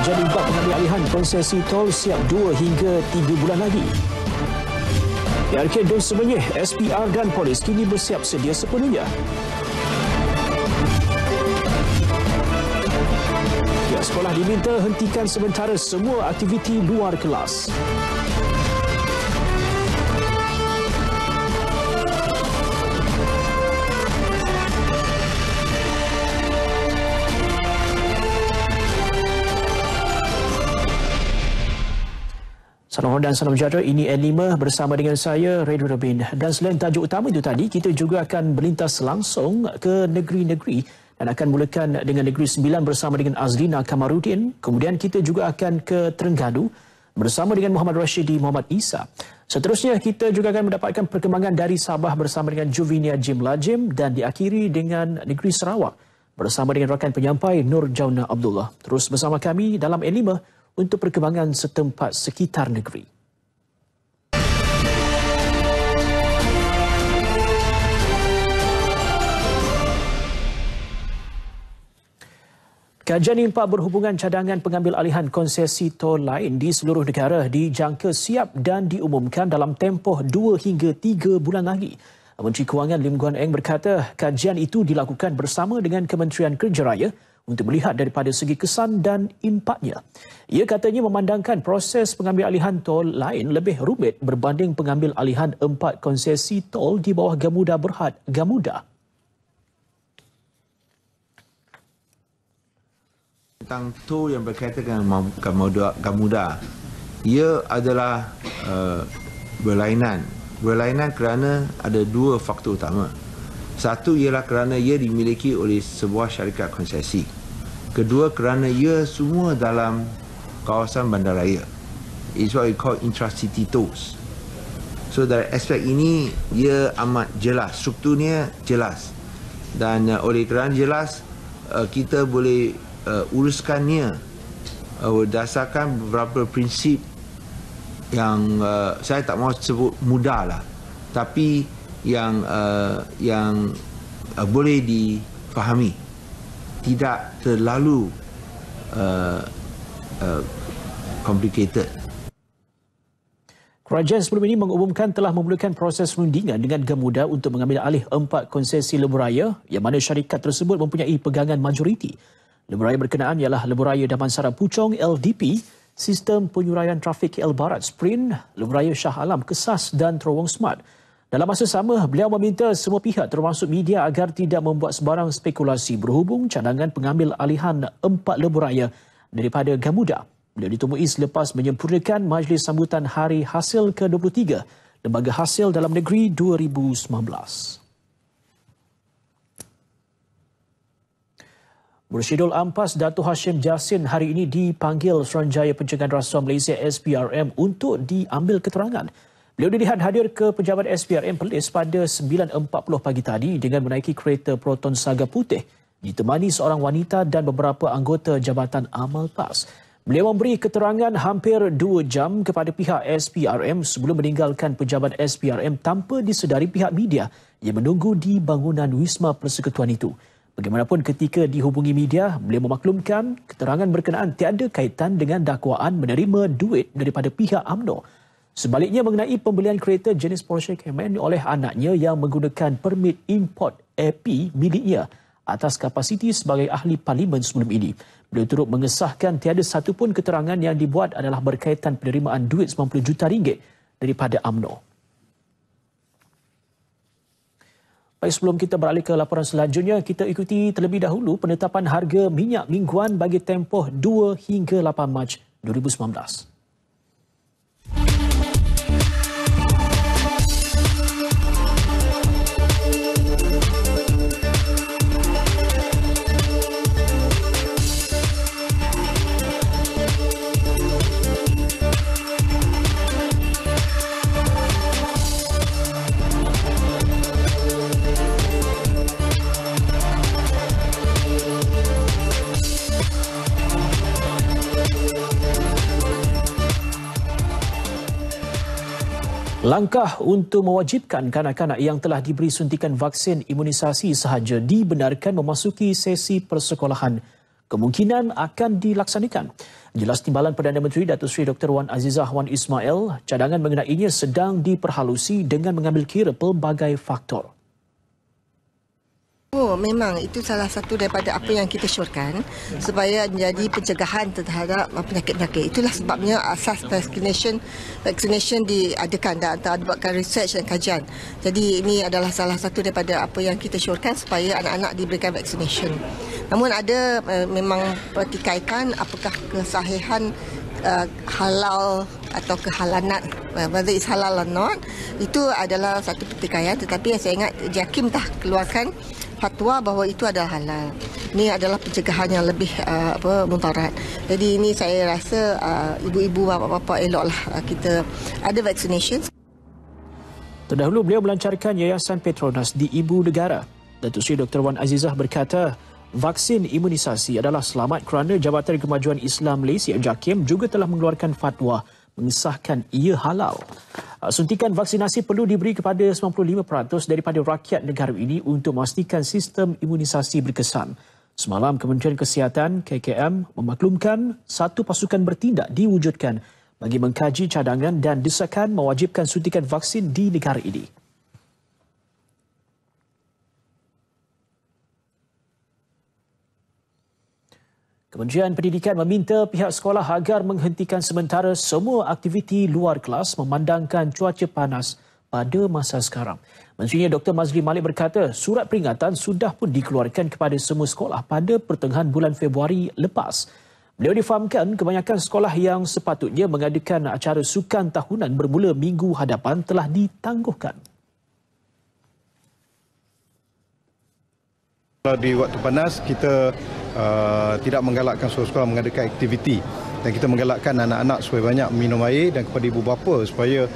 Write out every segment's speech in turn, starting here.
Kajian impak pengambilalihan konsesi tol siap 2 hingga 3 bulan lagi. PRK Don Semenyih, SPR dan polis kini bersiap sedia sepenuhnya. Pihak sekolah diminta hentikan sementara semua aktiviti luar kelas. Salam hormat dan salam sejahtera. Ini N5 bersama dengan saya, Redwan Robin. Dan selain tajuk utama itu tadi, kita juga akan berlintas langsung ke negeri-negeri dan akan mulakan dengan Negeri Sembilan bersama dengan Azlina Kamarudin. Kemudian kita juga akan ke Terengganu bersama dengan Muhammad Rashidi Muhammad Isa. Seterusnya, kita juga akan mendapatkan perkembangan dari Sabah bersama dengan Juvinia Jim Lajim dan diakhiri dengan Negeri Sarawak bersama dengan rakan penyampai Nur Jauna Abdullah. Terus bersama kami dalam N5 untuk perkembangan setempat sekitar negeri. Kajian impak berhubungan cadangan pengambil alihan konsesi tol lain di seluruh negara dijangka siap dan diumumkan dalam tempoh 2 hingga 3 bulan lagi. Menteri Kewangan Lim Guan Eng berkata kajian itu dilakukan bersama dengan Kementerian Kerja Raya untuk melihat daripada segi kesan dan impaknya. Ia katanya memandangkan proses pengambil alihan tol lain lebih rumit berbanding pengambil alihan 4 konsesi tol di bawah Gamuda Berhad Gamuda. Tentang tol yang berkaitan dengan Gamuda, ia adalah berlainan. Berlainan kerana ada 2 faktor utama. Satu ialah kerana ia dimiliki oleh sebuah syarikat konsesi. Kedua kerana ia semua dalam kawasan bandaraya. It's what we call intra-city tolls. So dari aspek ini ia amat jelas, strukturnya jelas. Dan oleh kerana jelas, kita boleh uruskannya berdasarkan beberapa prinsip yang saya tak mahu sebut mudah lah. Tapi yang boleh difahami, tidak terlalu complicated. Kerajaan sebelum ini mengumumkan telah memulakan proses perundingan dengan Gamuda untuk mengambil alih 4 konsesi lebuhraya yang mana syarikat tersebut mempunyai pegangan majoriti. Lebuhraya berkenaan ialah Lebuhraya Damansara Puchong LDP, Sistem Penyuraian Trafik KL Barat Sprint, Lebuhraya Shah Alam Kesas dan Terowong Smart. Dalam masa sama, beliau meminta semua pihak termasuk media agar tidak membuat sebarang spekulasi berhubung cadangan pengambil alihan 4 lebuhraya daripada Gamuda. Beliau ditemui selepas menyempurnakan Majlis Sambutan Hari Hasil ke-23 Lembaga Hasil Dalam Negeri 2019. Mursyidul Ampas Dato' Hashim Jassin hari ini dipanggil Suruhanjaya Pencegahan Rasuah Malaysia SPRM untuk diambil keterangan. Beliau dilihat hadir ke pejabat SPRM Perlis pada 9.40 pagi tadi dengan menaiki kereta Proton Saga Putih ditemani seorang wanita dan beberapa anggota Jabatan Amal PAS. Beliau memberi keterangan hampir 2 jam kepada pihak SPRM sebelum meninggalkan pejabat SPRM tanpa disedari pihak media yang menunggu di bangunan Wisma Persekutuan itu. Bagaimanapun ketika dihubungi media, beliau memaklumkan keterangan berkenaan tiada kaitan dengan dakwaan menerima duit daripada pihak UMNO. Sebaliknya mengenai pembelian kereta jenis Porsche Cayman oleh anaknya yang menggunakan permit import AP miliknya atas kapasiti sebagai ahli parlimen sebelum ini. Beliau turut mengesahkan tiada satu pun keterangan yang dibuat adalah berkaitan penerimaan duit RM90 juta daripada UMNO. Baik, sebelum kita beralih ke laporan selanjutnya, kita ikuti terlebih dahulu penetapan harga minyak mingguan bagi tempoh 2 hingga 8 Mac 2019. Langkah untuk mewajibkan kanak-kanak yang telah diberi suntikan vaksin imunisasi sahaja dibenarkan memasuki sesi persekolahan kemungkinan akan dilaksanakan. Jelas Timbalan Perdana Menteri Datuk Seri Dr. Wan Azizah Wan Ismail, cadangan mengenainya sedang diperhalusi dengan mengambil kira pelbagai faktor. Oh, memang itu salah satu daripada apa yang kita syorkan supaya menjadi pencegahan terhadap penyakit-penyakit. Itulah sebabnya asas vaccination diadakan dan dibuatkan research dan kajian. Jadi ini adalah salah satu daripada apa yang kita syorkan supaya anak-anak diberikan vaccination. Namun ada memang pertikaikan apakah kesahihan halal atau kehalalan, whether it's halal or not, itu adalah satu pertikaian. Tetapi yang saya ingat JAKIM dah keluarkan fatwa bahawa itu adalah halal. Ini adalah pencegahan yang lebih mudarat. Jadi ini saya rasa ibu-ibu, bapa-bapa eloklah kita ada vaccination. Terdahulu beliau melancarkan Yayasan Petronas di Ibu Negara. Datuk Seri Dr. Wan Azizah berkata, vaksin imunisasi adalah selamat kerana Jabatan Kemajuan Islam Malaysia JAKIM juga telah mengeluarkan fatwa mengesahkan ia halal. Suntikan vaksinasi perlu diberi kepada 95% daripada rakyat negara ini untuk memastikan sistem imunisasi berkesan. Semalam, Kementerian Kesihatan KKM memaklumkan satu pasukan bertindak diwujudkan bagi mengkaji cadangan dan desakan mewajibkan suntikan vaksin di negara ini. Kementerian Pendidikan meminta pihak sekolah agar menghentikan sementara semua aktiviti luar kelas memandangkan cuaca panas pada masa sekarang. Menterinya Dr. Mazli Malik berkata surat peringatan sudah pun dikeluarkan kepada semua sekolah pada pertengahan bulan Februari lepas. Beliau difahamkan kebanyakan sekolah yang sepatutnya mengadakan acara sukan tahunan bermula minggu hadapan telah ditangguhkan. Di waktu panas, kita tidak menggalakkan sekolah-sekolah mengadakan aktiviti dan kita menggalakkan anak-anak supaya banyak minum air dan kepada ibu bapa supaya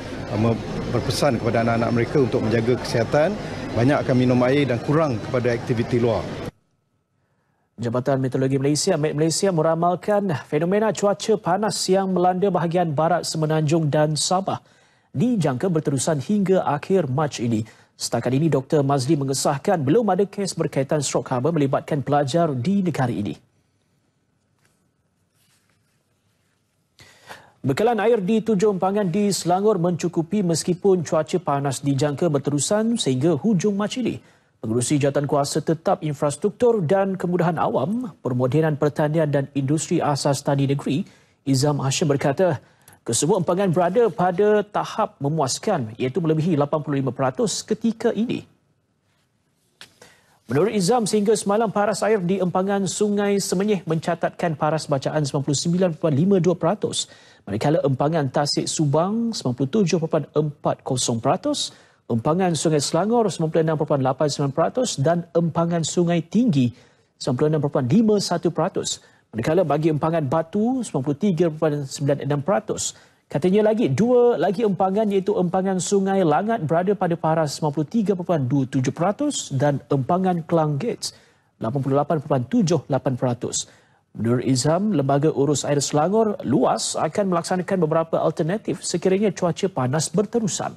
berpesan kepada anak-anak mereka untuk menjaga kesihatan, banyakkan minum air dan kurang kepada aktiviti luar. Jabatan Meteorologi Malaysia, Met Malaysia meramalkan fenomena cuaca panas yang melanda bahagian barat Semenanjung dan Sabah dijangka berterusan hingga akhir Mac ini. Setakat ini, Dr. Mazli mengesahkan belum ada kes berkaitan strok haba melibatkan pelajar di negara ini. Bekalan air di 7 empangan di Selangor mencukupi meskipun cuaca panas dijangka berterusan sehingga hujung Mac ini. Pengerusi Jawatankuasa Tetap Infrastruktur dan Kemudahan Awam, Permodenan Pertanian dan Industri Asas Tani Negeri, Izam Hashim berkata, kesemua empangan berada pada tahap memuaskan iaitu melebihi 85% ketika ini. Menurut Izam, sehingga semalam paras air di empangan Sungai Semenyih mencatatkan paras bacaan 99.52%, manakala empangan Tasik Subang 97.40%, empangan Sungai Selangor 96.89% dan empangan Sungai Tinggi 96.51%. Manakala bagi empangan Batu 93.96%. Katanya lagi, dua lagi empangan iaitu empangan Sungai Langat berada pada paras 93.27% dan empangan Klang Gates 88.78%. Menurut Izam, Lembaga Urus Air Selangor luas akan melaksanakan beberapa alternatif sekiranya cuaca panas berterusan.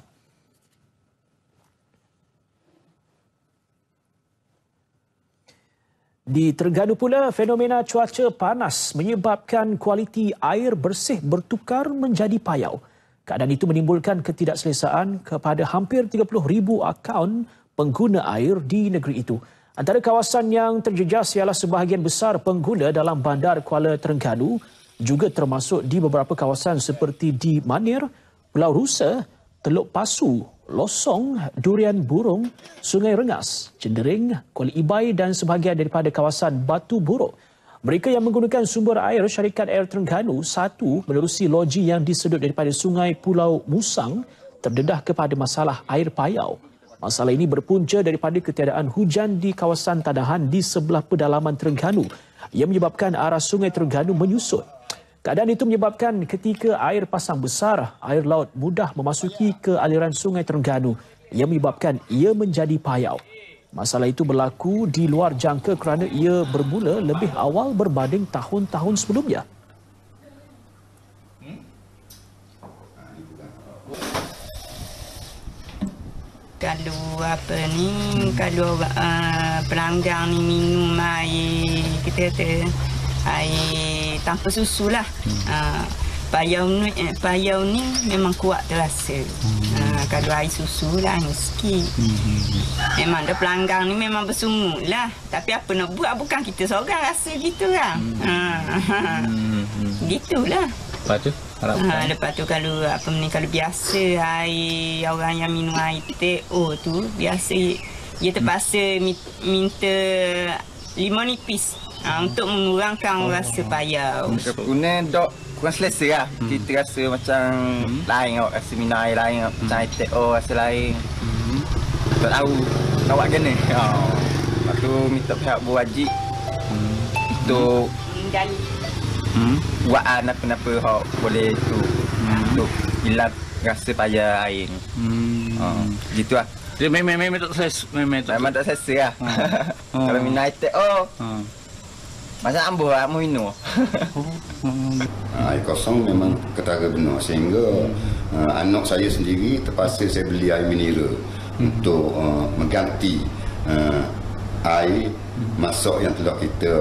Di Terengganu pula, fenomena cuaca panas menyebabkan kualiti air bersih bertukar menjadi payau. Keadaan itu menimbulkan ketidakselesaan kepada hampir 30,000 akaun pengguna air di negeri itu. Antara kawasan yang terjejas ialah sebahagian besar pengguna dalam bandar Kuala Terengganu, juga termasuk di beberapa kawasan seperti di Manir, Pulau Rusa, Teluk Pasu, Losong, Durian Burung, Sungai Rengas, Cendering, Kuala Ibai dan sebahagian daripada kawasan Batu Buruk. Mereka yang menggunakan sumber air Syarikat Air Terengganu 1 menerusi loji yang disedut daripada Sungai Pulau Musang terdedah kepada masalah air payau. Masalah ini berpunca daripada ketiadaan hujan di kawasan tadahan di sebelah pedalaman Terengganu yang menyebabkan arah Sungai Terengganu menyusut. Keadaan itu menyebabkan ketika air pasang besar, air laut mudah memasuki ke aliran Sungai Terengganu yang menyebabkan ia menjadi payau. Masalah itu berlaku di luar jangka kerana ia bermula lebih awal berbanding tahun-tahun sebelumnya. Kalau pelanggan ni minum air, kita kata air tanpa susu lah. Payau ni memang kuat terasa. Kalau air susu lah sikit. Memang dah pelanggan ni memang bersungut lah. Tapi apa nak buat, bukan kita seorang rasa gitu kan. Gitulah. Lepas tu lepas tu kalau kalau biasa air orang yang minum air TO tu biasa dia terpaksa minta 5 nipis untuk mengurangkan rasa payau. Guna dok kurang selesa lah. Kita rasa macam lain awak rasa minum air lain macam air TO rasa lain. Tak tahu nak buat kena. Lepas tu minta pihak berwajib untuk buat apa-apa hak boleh tu untuk hilang rasa payah air ni. Gitu lah. Dia memang tak selesa. Memang tak selesa lah. Kalau minum air TO macam ambuh lah minum. Air kosong memang ketara benar sehingga anak saya sendiri terpaksa saya beli air mineral untuk mengganti air masak yang telah kita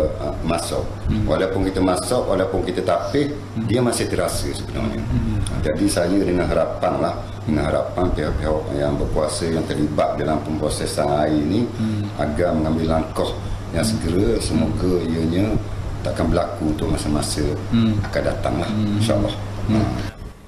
masak. Walaupun kita masak, walaupun kita tapis, dia masih terasa sebenarnya. Jadi saya dengan harapan pihak-pihak yang berkuasa yang terlibat dalam pemprosesan air ini agar mengambil langkah yang segera, semoga ianya takkan berlaku untuk masa-masa akan datang lah, insyaAllah.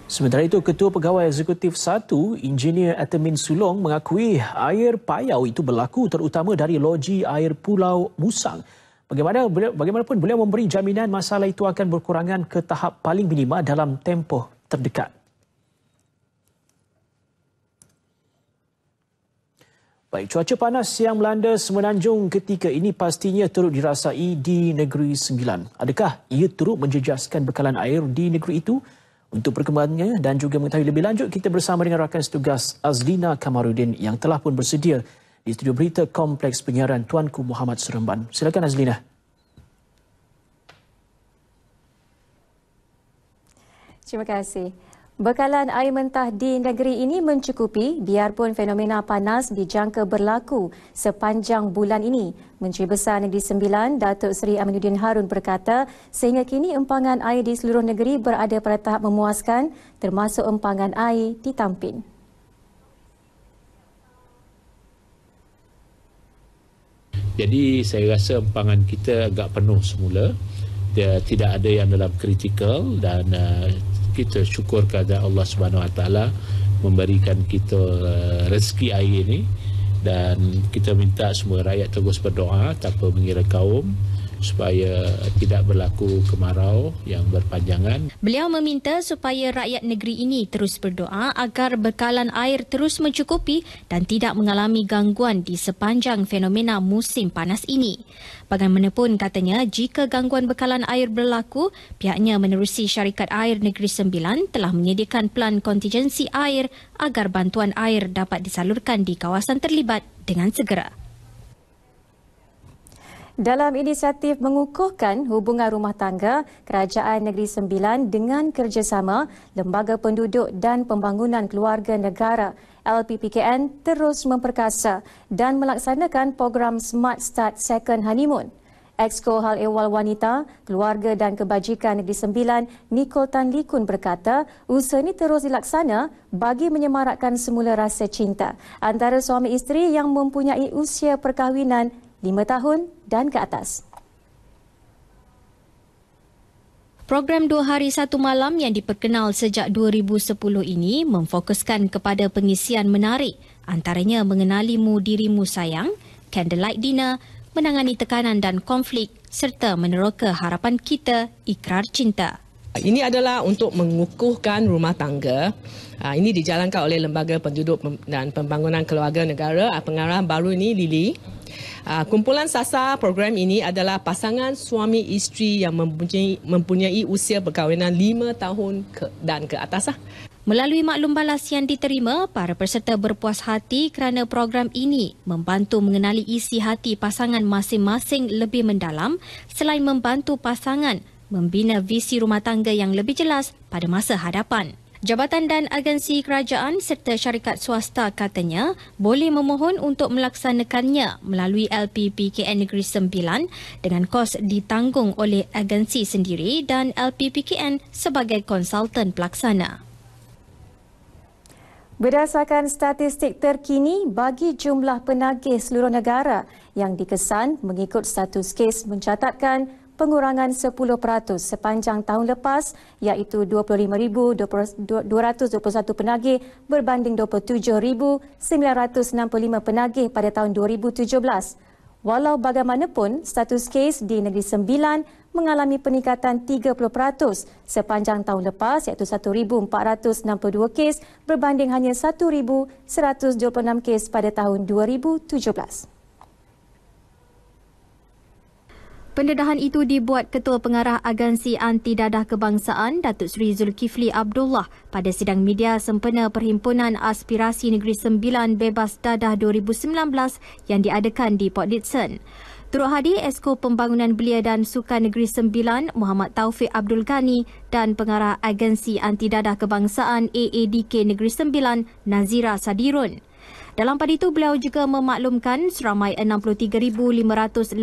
Sementara itu, Ketua Pegawai Eksekutif 1, Engineer Atamin Sulong mengakui air payau itu berlaku terutama dari loji air Pulau Musang. Bagaimanapun beliau memberi jaminan masalah itu akan berkurangan ke tahap paling minima dalam tempoh terdekat. Baik, cuaca panas yang melanda Semenanjung ketika ini pastinya turut dirasai di Negeri Sembilan. Adakah ia turut menjejaskan bekalan air di negeri itu? Untuk perkembangannya dan juga mengetahui lebih lanjut, kita bersama dengan rakan setugas Azlina Kamarudin yang telah pun bersedia di studio berita Kompleks Penyiaran Tuanku Muhammad Seremban. Silakan Azlina. Terima kasih. Bekalan air mentah di negeri ini mencukupi biarpun fenomena panas dijangka berlaku sepanjang bulan ini. Menteri Besar Negeri Sembilan, Datuk Seri Aminuddin Harun berkata, sehingga kini empangan air di seluruh negeri berada pada tahap memuaskan, termasuk empangan air di Tampin. Jadi saya rasa empangan kita agak penuh semula. Dia tidak ada yang dalam kritikal dan kita syukur kepada Allah Subhanahu Wa Taala memberikan kita rezeki air ini, dan kita minta semua rakyat terus berdoa tanpa mengira kaum supaya tidak berlaku kemarau yang berpanjangan. Beliau meminta supaya rakyat negeri ini terus berdoa agar bekalan air terus mencukupi dan tidak mengalami gangguan di sepanjang fenomena musim panas ini. Bagaimanapun katanya, jika gangguan bekalan air berlaku, pihaknya menerusi Syarikat Air Negeri Sembilan telah menyediakan pelan kontingensi air agar bantuan air dapat disalurkan di kawasan terlibat dengan segera. Dalam inisiatif mengukuhkan hubungan rumah tangga, Kerajaan Negeri Sembilan dengan kerjasama Lembaga Penduduk dan Pembangunan Keluarga Negara LPPKN terus memperkasa dan melaksanakan program Smart Start Second Honeymoon. Exco Hal Ehwal Wanita, Keluarga dan Kebajikan Negeri Sembilan, Nicole Tan Likun berkata, usaha ini terus dilaksana bagi menyemarakkan semula rasa cinta antara suami isteri yang mempunyai usia perkahwinan 5 tahun dan ke atas. Program 2 hari 1 malam yang diperkenal sejak 2010 ini memfokuskan kepada pengisian menarik, antaranya mengenalimu dirimu sayang, candlelight dinner, menangani tekanan dan konflik serta meneroka harapan kita ikrar cinta. Ini adalah untuk mengukuhkan rumah tangga. Ini dijalankan oleh Lembaga Penduduk dan Pembangunan Keluarga Negara. Pengarah baru ini Lily. Kumpulan sasar program ini adalah pasangan suami isteri yang mempunyai usia perkahwinan 5 tahun dan ke atas. Melalui maklum balas yang diterima, para peserta berpuas hati kerana program ini membantu mengenali isi hati pasangan masing-masing lebih mendalam selain membantu pasangan membina visi rumah tangga yang lebih jelas pada masa hadapan. Jabatan dan agensi kerajaan serta syarikat swasta katanya boleh memohon untuk melaksanakannya melalui LPPKN Negeri Sembilan dengan kos ditanggung oleh agensi sendiri dan LPPKN sebagai konsultan pelaksana. Berdasarkan statistik terkini bagi jumlah penagih seluruh negara yang dikesan mengikut status kes mencatatkan pengurangan 10% sepanjang tahun lepas iaitu 25,221 penagih berbanding 27,965 penagih pada tahun 2017. Walau bagaimanapun, status kes di Negeri Sembilan mengalami peningkatan 30% sepanjang tahun lepas iaitu 1,462 kes berbanding hanya 1,126 kes pada tahun 2017. Pendedahan itu dibuat Ketua Pengarah Agensi Anti Dadah Kebangsaan Datuk Seri Zulkifli Abdullah pada sidang media sempena Perhimpunan Aspirasi Negeri Sembilan Bebas Dadah 2019 yang diadakan di Port Dickson. Turut hadir Esko Pembangunan Belia dan Sukan Negeri Sembilan Muhammad Taufik Abdul Ghani dan Pengarah Agensi Anti Dadah Kebangsaan AADK Negeri Sembilan Nazira Sadirun. Dalam pada itu, beliau juga memaklumkan seramai 63,584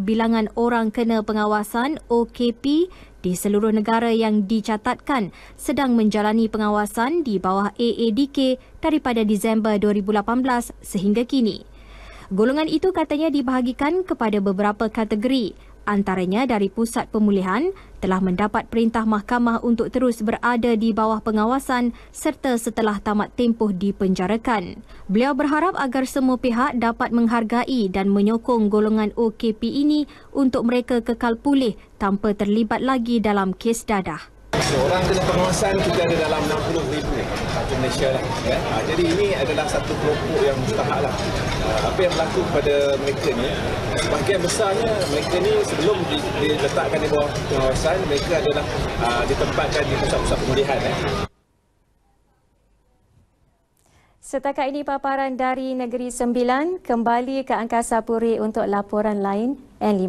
bilangan orang kena pengawasan OKP di seluruh negara yang dicatatkan sedang menjalani pengawasan di bawah AADK daripada Disember 2018 sehingga kini. Golongan itu katanya dibahagikan kepada beberapa kategori. Antaranya dari Pusat Pemulihan telah mendapat perintah mahkamah untuk terus berada di bawah pengawasan serta setelah tamat tempoh dipenjarakan. Beliau berharap agar semua pihak dapat menghargai dan menyokong golongan OKP ini untuk mereka kekal pulih tanpa terlibat lagi dalam kes dadah. Orang kena pengawasan kita ada dalam 60,000 satu Malaysia lah. Ya. Jadi ini adalah satu kelompok yang mustahak lah. Apa yang berlaku kepada mereka ni, sebahagian besarnya mereka ni sebelum diletakkan di bawah pengawasan, mereka adalah ditempatkan di pusat-pusat pemulihan. Setakat ini paparan dari Negeri Sembilan, kembali ke Angkasa Puri untuk laporan lain N5.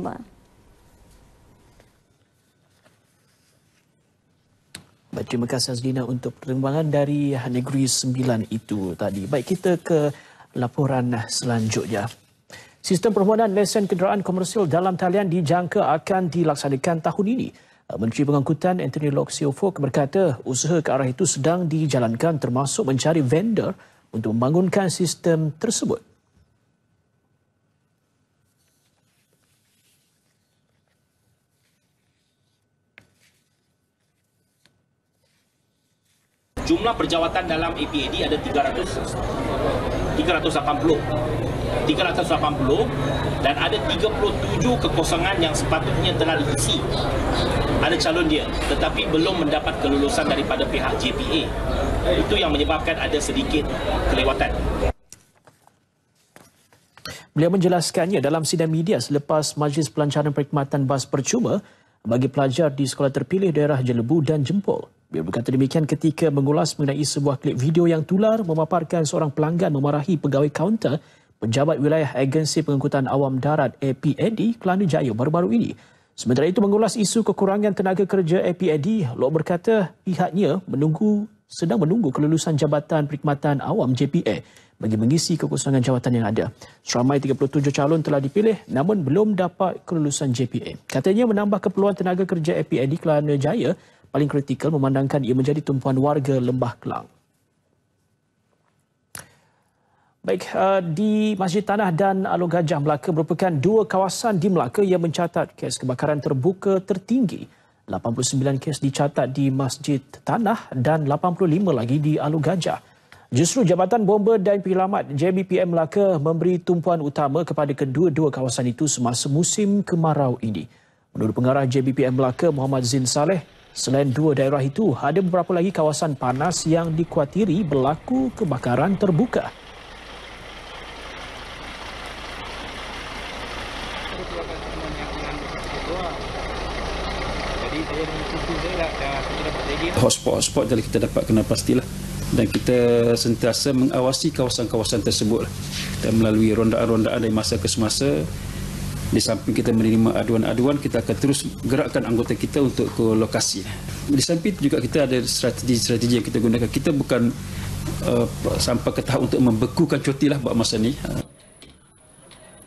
Baik, terima kasih Azlina untuk perkembangan dari Negeri Sembilan itu tadi. Baik, kita ke laporan selanjutnya. Sistem permohonan lesen kenderaan komersial dalam talian dijangka akan dilaksanakan tahun ini. Menteri Pengangkutan Anthony Loke Siofok berkata usaha ke arah itu sedang dijalankan termasuk mencari vendor untuk membangunkan sistem tersebut. Jumlah perjawatan dalam APAD ada 380 dan ada 37 kekosongan yang sepatutnya telah diisi. Ada calon dia tetapi belum mendapat kelulusan daripada pihak JPA. Itu yang menyebabkan ada sedikit kelewatan. Beliau menjelaskannya dalam sidang media selepas Majlis Pelancaran Perkhidmatan Bas Percuma bagi pelajar di sekolah terpilih daerah Jelebu dan Jempol. Beliau berkata demikian ketika mengulas mengenai sebuah klip video yang tular memaparkan seorang pelanggan memarahi pegawai kaunter Pejabat Wilayah Agensi Pengangkutan Awam Darat APAD Kelana Jaya baru-baru ini. Sementara itu mengulas isu kekurangan tenaga kerja APAD, Loke berkata pihaknya sedang menunggu kelulusan Jabatan Perkhidmatan Awam JPA bagi mengisi kekosongan jawatan yang ada. Seramai 37 calon telah dipilih namun belum dapat kelulusan JPA. Katanya menambah keperluan tenaga kerja APAD Kelana Jaya paling kritikal memandangkan ia menjadi tumpuan warga Lembah Kelang. Baik, di Masjid Tanah dan Alor Gajah Melaka merupakan dua kawasan di Melaka yang mencatat kes kebakaran terbuka tertinggi. 89 kes dicatat di Masjid Tanah dan 85 lagi di Alor Gajah. Justru Jabatan Bomba dan Penyelamat JBPM Melaka memberi tumpuan utama kepada kedua-dua kawasan itu semasa musim kemarau ini. Menurut Pengarah JBPM Melaka Muhammad Zin Saleh, selain dua daerah itu, ada beberapa lagi kawasan panas yang dikuatiri berlaku kebakaran terbuka. Hotspot jadi kita dapat kena pastilah. Dan kita sentiasa mengawasi kawasan-kawasan tersebut dan melalui rondaan-rondaan dari masa ke semasa Di samping kita menerima aduan-aduan, kita akan terus gerakkan anggota kita untuk ke lokasi. Di samping juga kita ada strategi yang kita gunakan. Kita bukan sampai ke tahap untuk membekukan cuti lah buat masa ni.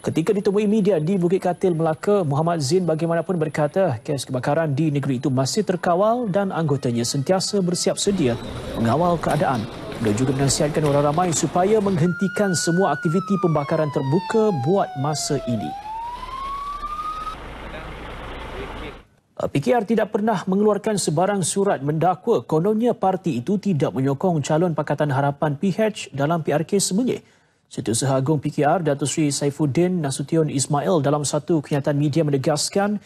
Ketika ditemui media di Bukit Katil, Melaka, Muhammad Zin bagaimanapun berkata kes kebakaran di negeri itu masih terkawal dan anggotanya sentiasa bersiap sedia mengawal keadaan. Beliau juga menasihatkan orang ramai supaya menghentikan semua aktiviti pembakaran terbuka buat masa ini. PKR tidak pernah mengeluarkan sebarang surat mendakwa kononnya parti itu tidak menyokong calon Pakatan Harapan PH dalam PRK Semenyih. Setiausaha Agung PKR Datuk Seri Saifuddin Nasution Ismail dalam satu kenyataan media menegaskan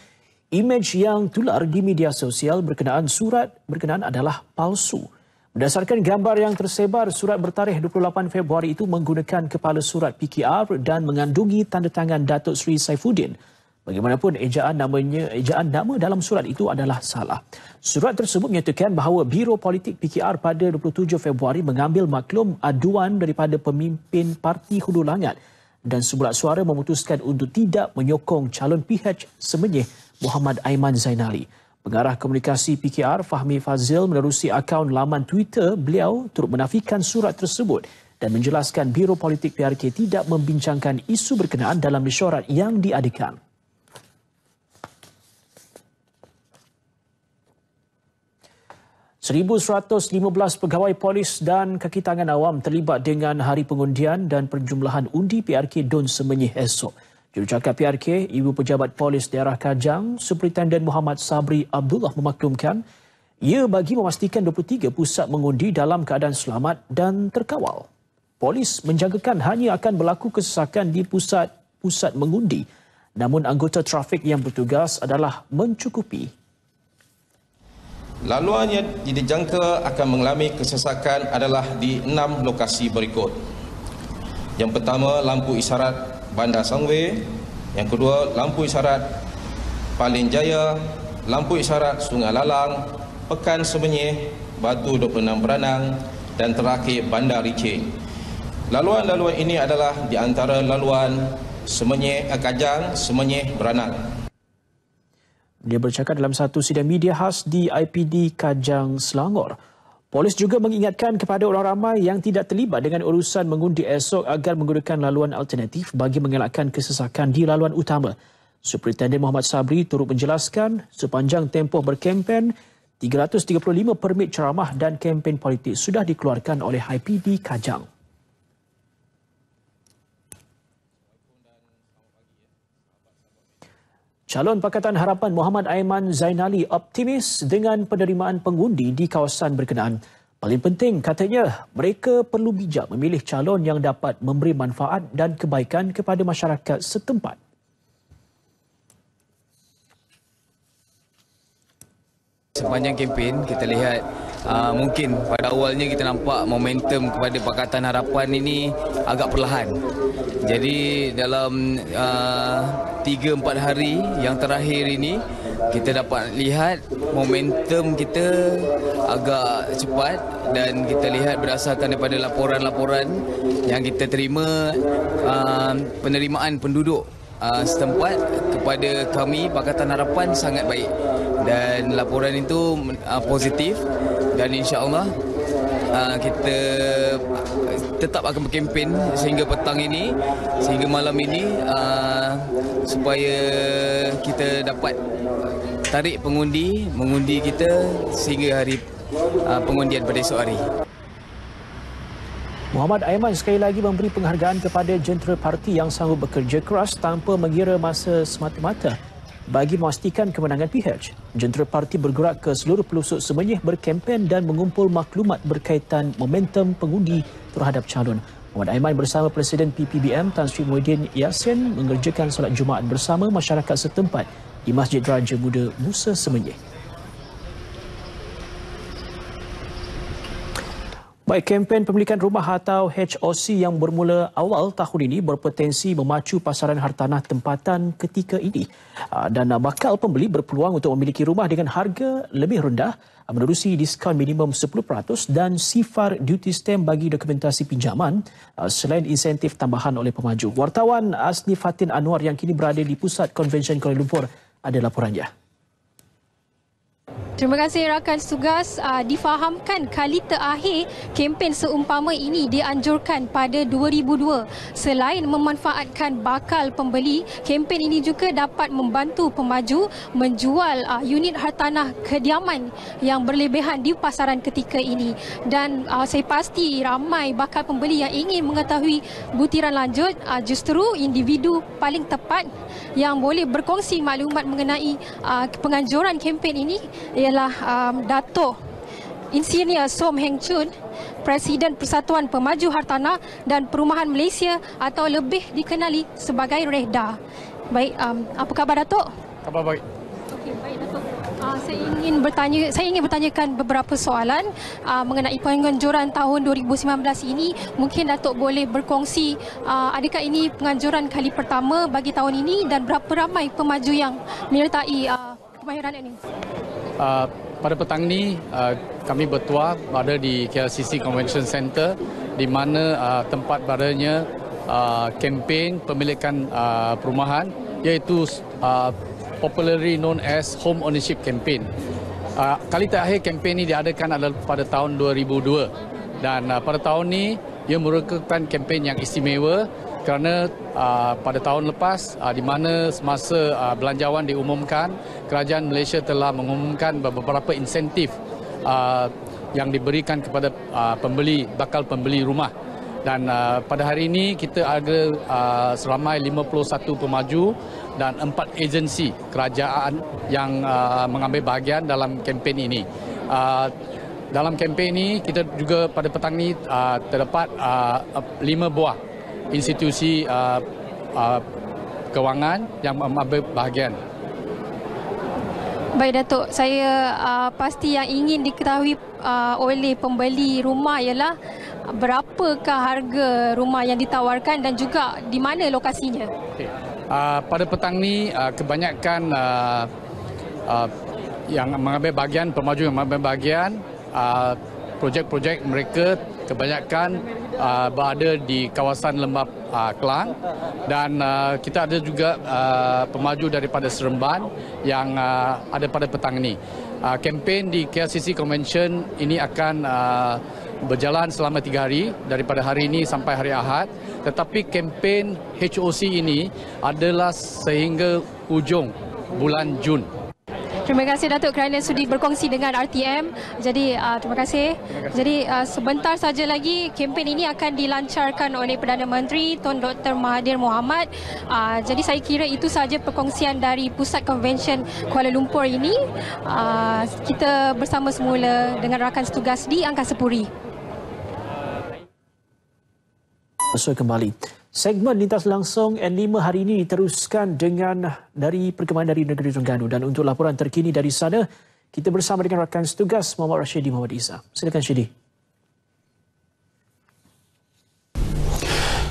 imej yang tular di media sosial berkenaan surat berkenaan adalah palsu. Berdasarkan gambar yang tersebar, surat bertarikh 28 Februari itu menggunakan kepala surat PKR dan mengandungi tanda tangan Datuk Seri Saifuddin. Bagaimanapun ejaan nama dalam surat itu adalah salah. Surat tersebut menyatakan bahawa Biro Politik PKR pada 27 Februari mengambil maklum aduan daripada pemimpin Parti Hulu Langat dan sebulat suara memutuskan untuk tidak menyokong calon PH Semenyih Muhammad Aiman Zainali. Pengarah komunikasi PKR Fahmi Fazil menerusi akaun laman Twitter beliau turut menafikan surat tersebut dan menjelaskan Biro Politik PRK tidak membincangkan isu berkenaan dalam mesyuarat yang diadakan. 1,115 pegawai polis dan kaki tangan awam terlibat dengan hari pengundian dan penjumlahan undi PRK Dun Semenyih esok. Jurucakap PRK, Ibu Pejabat Polis Daerah Kajang, Superintenden Muhammad Sabri Abdullah memaklumkan ia bagi memastikan 23 pusat mengundi dalam keadaan selamat dan terkawal. Polis menjangkakan hanya akan berlaku kesesakan di pusat-pusat mengundi, namun anggota trafik yang bertugas adalah mencukupi. Laluan yang dijangka akan mengalami kesesakan adalah di 6 lokasi berikut. Yang pertama, lampu isyarat Bandar Sangwe. Yang kedua, lampu isyarat Palin Jaya, lampu isyarat Sungai Lalang, Pekan Semenyih, Batu 26 Beranang dan terakhir Bandar Ricing. Laluan-laluan ini adalah di antara laluan Semenyih Kajang, Semenyih Beranang. Dia bercakap dalam satu sidang media khas di IPD Kajang, Selangor. Polis juga mengingatkan kepada orang ramai yang tidak terlibat dengan urusan mengundi esok agar menggunakan laluan alternatif bagi mengelakkan kesesakan di laluan utama. Superintenden Muhammad Sabri turut menjelaskan sepanjang tempoh berkempen, 335 permit ceramah dan kempen politik sudah dikeluarkan oleh IPD Kajang. Calon Pakatan Harapan Muhammad Aiman Zainali optimis dengan penerimaan pengundi di kawasan berkenaan. Paling penting, katanya, mereka perlu bijak memilih calon yang dapat memberi manfaat dan kebaikan kepada masyarakat setempat. Sepanjang kempen kita lihat mungkin pada awalnya kita nampak momentum kepada Pakatan Harapan ini agak perlahan. Jadi dalam 3-4 hari yang terakhir ini kita dapat lihat momentum kita agak cepat dan kita lihat berdasarkan daripada laporan-laporan yang kita terima penerimaan penduduk setempat kepada kami Pakatan Harapan sangat baik dan laporan itu positif dan insya-Allah kita tetap akan berkempen sehingga petang ini, sehingga malam ini supaya kita dapat tarik mengundi kita sehingga hari pengundian pada esok hari. Muhammad Aiman sekali lagi memberi penghargaan kepada jentera parti yang sanggup bekerja keras tanpa mengira masa semata-mata bagi memastikan kemenangan PH. Jentera parti bergerak ke seluruh pelosok Semenyih berkempen dan mengumpul maklumat berkaitan momentum pengundi terhadap calon. Muhammad Aiman bersama Presiden PPBM Tan Sri Muhyiddin Yassin mengerjakan solat Jumaat bersama masyarakat setempat di Masjid Raja Muda Musa Semenyih. Baik, kempen pemilikan rumah atau HOC yang bermula awal tahun ini berpotensi memacu pasaran hartanah tempatan ketika ini dan bakal pembeli berpeluang untuk memiliki rumah dengan harga lebih rendah menerusi diskaun minimum 10% dan sifar duty stamp bagi dokumentasi pinjaman selain insentif tambahan oleh pemaju. Wartawan Asni Fatin Anwar yang kini berada di Pusat Konvensyen Kuala Lumpur ada laporannya. Terima kasih rakan tugas. Difahamkan kali terakhir kempen seumpama ini dianjurkan pada 2002. Selain memanfaatkan bakal pembeli, kempen ini juga dapat membantu pemaju menjual unit hartanah kediaman yang berlebihan di pasaran ketika ini. Dan saya pasti ramai bakal pembeli yang ingin mengetahui butiran lanjut. Justru individu paling tepat yang boleh berkongsi maklumat mengenai penganjuran kempen ini ialah Dato' Insinyur Som Heng Chun, Presiden Persatuan Pemaju Hartanah dan Perumahan Malaysia atau lebih dikenali sebagai REHDA. Baik, apa khabar Dato'? Khabar baik. Okey, baik Dato'. Saya ingin bertanyakan beberapa soalan mengenai penganjuran tahun 2019 ini. Mungkin Datuk boleh berkongsi adakah ini penganjuran kali pertama bagi tahun ini dan berapa ramai pemaju yang menyertai kemahiran ini? Pada petang ini kami bertuah berada di KLCC Convention Center di mana tempat beradanya kempen pemilikan perumahan iaitu popularly known as Home Ownership Campaign. Kali terakhir kempen ini diadakan adalah pada tahun 2002 dan pada tahun ini ia merupakan kempen yang istimewa kerana pada tahun lepas di mana semasa belanjawan diumumkan, kerajaan Malaysia telah mengumumkan beberapa insentif yang diberikan kepada bakal pembeli rumah. Dan pada hari ini kita ada seramai 51 pemaju dan 4 agensi kerajaan yang mengambil bahagian dalam kempen ini. Dalam kempen ini kita juga pada petang ini terdapat 5 buah institusi kewangan yang mengambil bahagian. Baik Datuk, saya pasti yang ingin diketahui oleh pembeli rumah ialah berapakah harga rumah yang ditawarkan dan juga di mana lokasinya? Okay. Pada petang ni kebanyakan yang mengambil bahagian, pemaju yang mengambil bahagian, projek-projek mereka kebanyakan berada di kawasan Lembap Kelang dan kita ada juga pemaju daripada Seremban yang ada pada petang ini. Kempen di KLCC Convention ini akan berjalan selama 3 hari daripada hari ini sampai hari Ahad, tetapi kempen HOC ini adalah sehingga hujung bulan Jun. Terima kasih Datuk kerana sudi berkongsi dengan RTM. Jadi terima kasih. Jadi sebentar saja lagi kempen ini akan dilancarkan oleh Perdana Menteri Tun Dr. Mahathir Mohamad. Jadi saya kira itu sahaja perkongsian dari Pusat Konvensyen Kuala Lumpur ini. Kita bersama semula dengan rakan setugas di Angkasa Puri. Kembali. Segmen Lintas Langsung N5 hari ini diteruskan dengan dari perkembangan dari negeri Terengganu dan untuk laporan terkini dari sana kita bersama dengan rakan setugas Muhammad Rashidi Muhammad Isa. Silakan Syedi.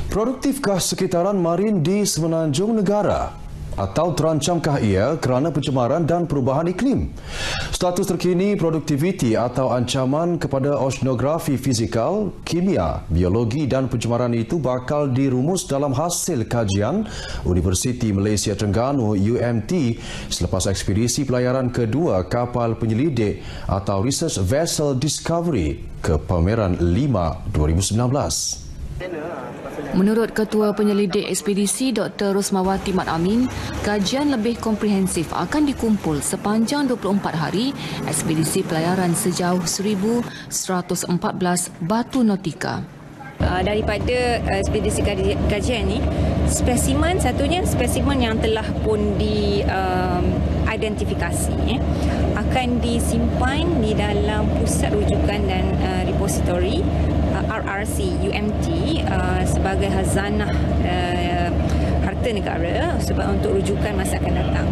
Produktifkah sekitaran marin di Semenanjung Negara? Atau terancamkah ia kerana pencemaran dan perubahan iklim? Status terkini produktiviti atau ancaman kepada oceanografi fizikal, kimia, biologi dan pencemaran itu bakal dirumus dalam hasil kajian Universiti Malaysia Terengganu UMT selepas ekspedisi pelayaran kedua kapal penyelidik atau Research Vessel Discovery ke Pameran 5 2019. Menurut Ketua Penyelidik Ekspedisi Dr. Rosmawati Mat Amin, kajian lebih komprehensif akan dikumpul sepanjang 24 hari ekspedisi pelayaran sejauh 1,114 batu nautika. Daripada ekspedisi kajian ini, spesimen satunya spesimen yang telah pun diidentifikasi akan disimpan di dalam pusat rujukan dan repository RRC UMT sebagai khazanah harta negara sebab untuk rujukan masa akan datang.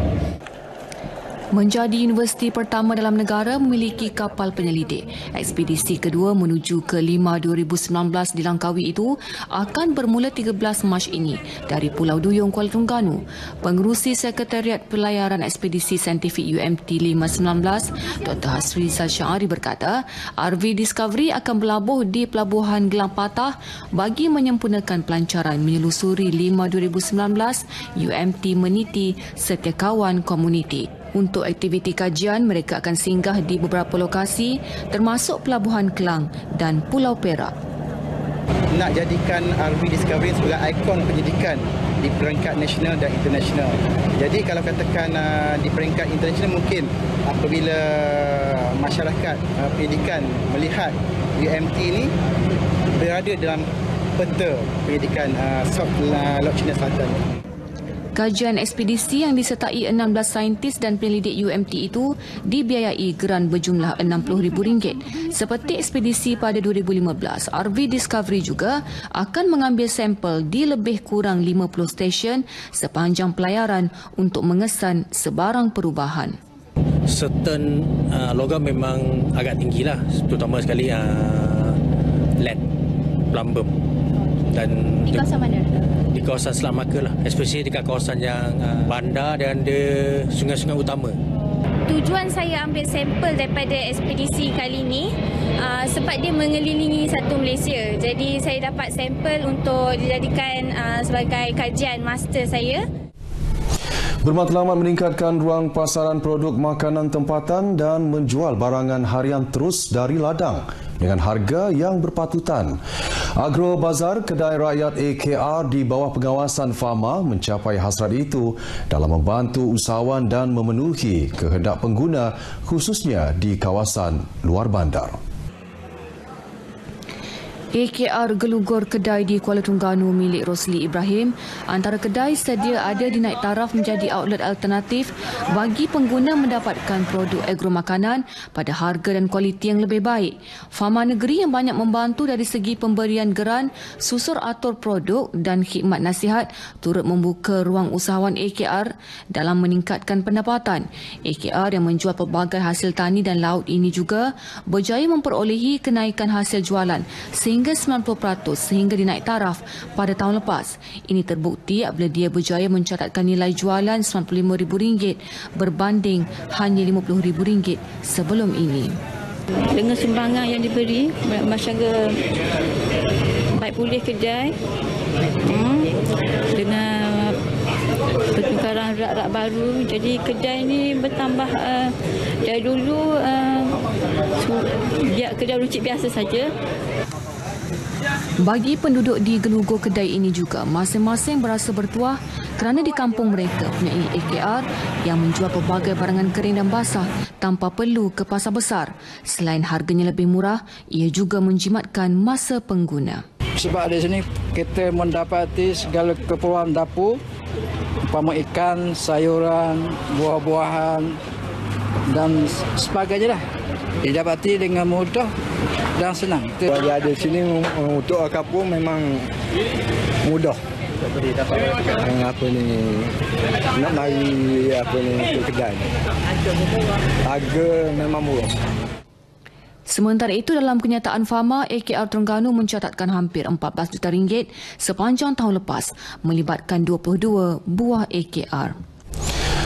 Menjadi universiti pertama dalam negara memiliki kapal penyelidik, ekspedisi kedua menuju ke 5 2019 di Langkawi itu akan bermula 13 Mac ini dari Pulau Duyung, Kuala Terengganu. Pengerusi Sekretariat Pelayaran Ekspedisi Saintifik UMT 519, Dr. Hasrizal Syahari berkata, RV Discovery akan berlabuh di Pelabuhan Gelang Patah bagi menyempurnakan pelancaran menyelusuri 5 2019 UMT meniti setiakawan komuniti. Untuk aktiviti kajian, mereka akan singgah di beberapa lokasi termasuk Pelabuhan Kelang dan Pulau Perak. Nak jadikan RV Discovery sebagai ikon pendidikan di peringkat nasional dan internasional. Jadi kalau katakan di peringkat internasional, mungkin apabila masyarakat pendidikan melihat UMT ini berada dalam peta pendidikan South Laut Cina Selatan. Kajian ekspedisi yang disertai 16 saintis dan penyelidik UMT itu dibiayai geran berjumlah RM60,000. Seperti ekspedisi pada 2015, RV Discovery juga akan mengambil sampel di lebih kurang 50 stesen sepanjang pelayaran untuk mengesan sebarang perubahan. Certain logam memang agak tinggilah, terutama sekali lead, plumbum. Dan di kawasan mana? Di kawasan Selat Melaka lah, especially dekat kawasan yang bandar dan ada sungai-sungai utama. Tujuan saya ambil sampel daripada ekspedisi kali ini sebab dia mengelilingi satu Malaysia. Jadi saya dapat sampel untuk dijadikan sebagai kajian master saya. Bermatlamat meningkatkan ruang pasaran produk makanan tempatan dan menjual barangan harian terus dari ladang dengan harga yang berpatutan. Agro Bazar Kedai Rakyat AKR di bawah pengawasan Fama mencapai hasrat itu dalam membantu usahawan dan memenuhi kehendak pengguna khususnya di kawasan luar bandar. AKR gelugor kedai di Kuala Terengganu milik Rosli Ibrahim. Antara kedai sedia ada dinaik taraf menjadi outlet alternatif bagi pengguna mendapatkan produk agro makanan pada harga dan kualiti yang lebih baik. Fama Negeri yang banyak membantu dari segi pemberian geran, susur atur produk dan khidmat nasihat turut membuka ruang usahawan AKR dalam meningkatkan pendapatan. AKR yang menjual pelbagai hasil tani dan laut ini juga berjaya memperolehi kenaikan hasil jualan sehingga 90% sehingga dinaik taraf pada tahun lepas. Ini terbukti apabila dia berjaya mencatatkan nilai jualan RM95,000 berbanding hanya RM50,000 sebelum ini. Dengan sumbangan yang diberi, masyarakat baik pulih kedai dengan pertukaran rak-rak baru, jadi kedai ini bertambah dari dulu kedai runcit biasa saja. Bagi penduduk di gelugor kedai ini juga, masing-masing berasa bertuah kerana di kampung mereka mempunyai AKR yang menjual pelbagai barangan kering dan basah tanpa perlu ke pasar besar. Selain harganya lebih murah, ia juga menjimatkan masa pengguna. Sebab di sini kita mendapati segala keperluan dapur, umpama ikan, sayuran, buah-buahan dan sebagainya lah. Didapati dengan mudah dan senang. Bagi ada sini untuk kampung memang mudah. Apa ni nak mari apa ni ke kedai. Harga memang murah. Sementara itu, dalam kenyataan Fama, AKR Terengganu mencatatkan hampir RM14 juta sepanjang tahun lepas melibatkan 22 buah AKR.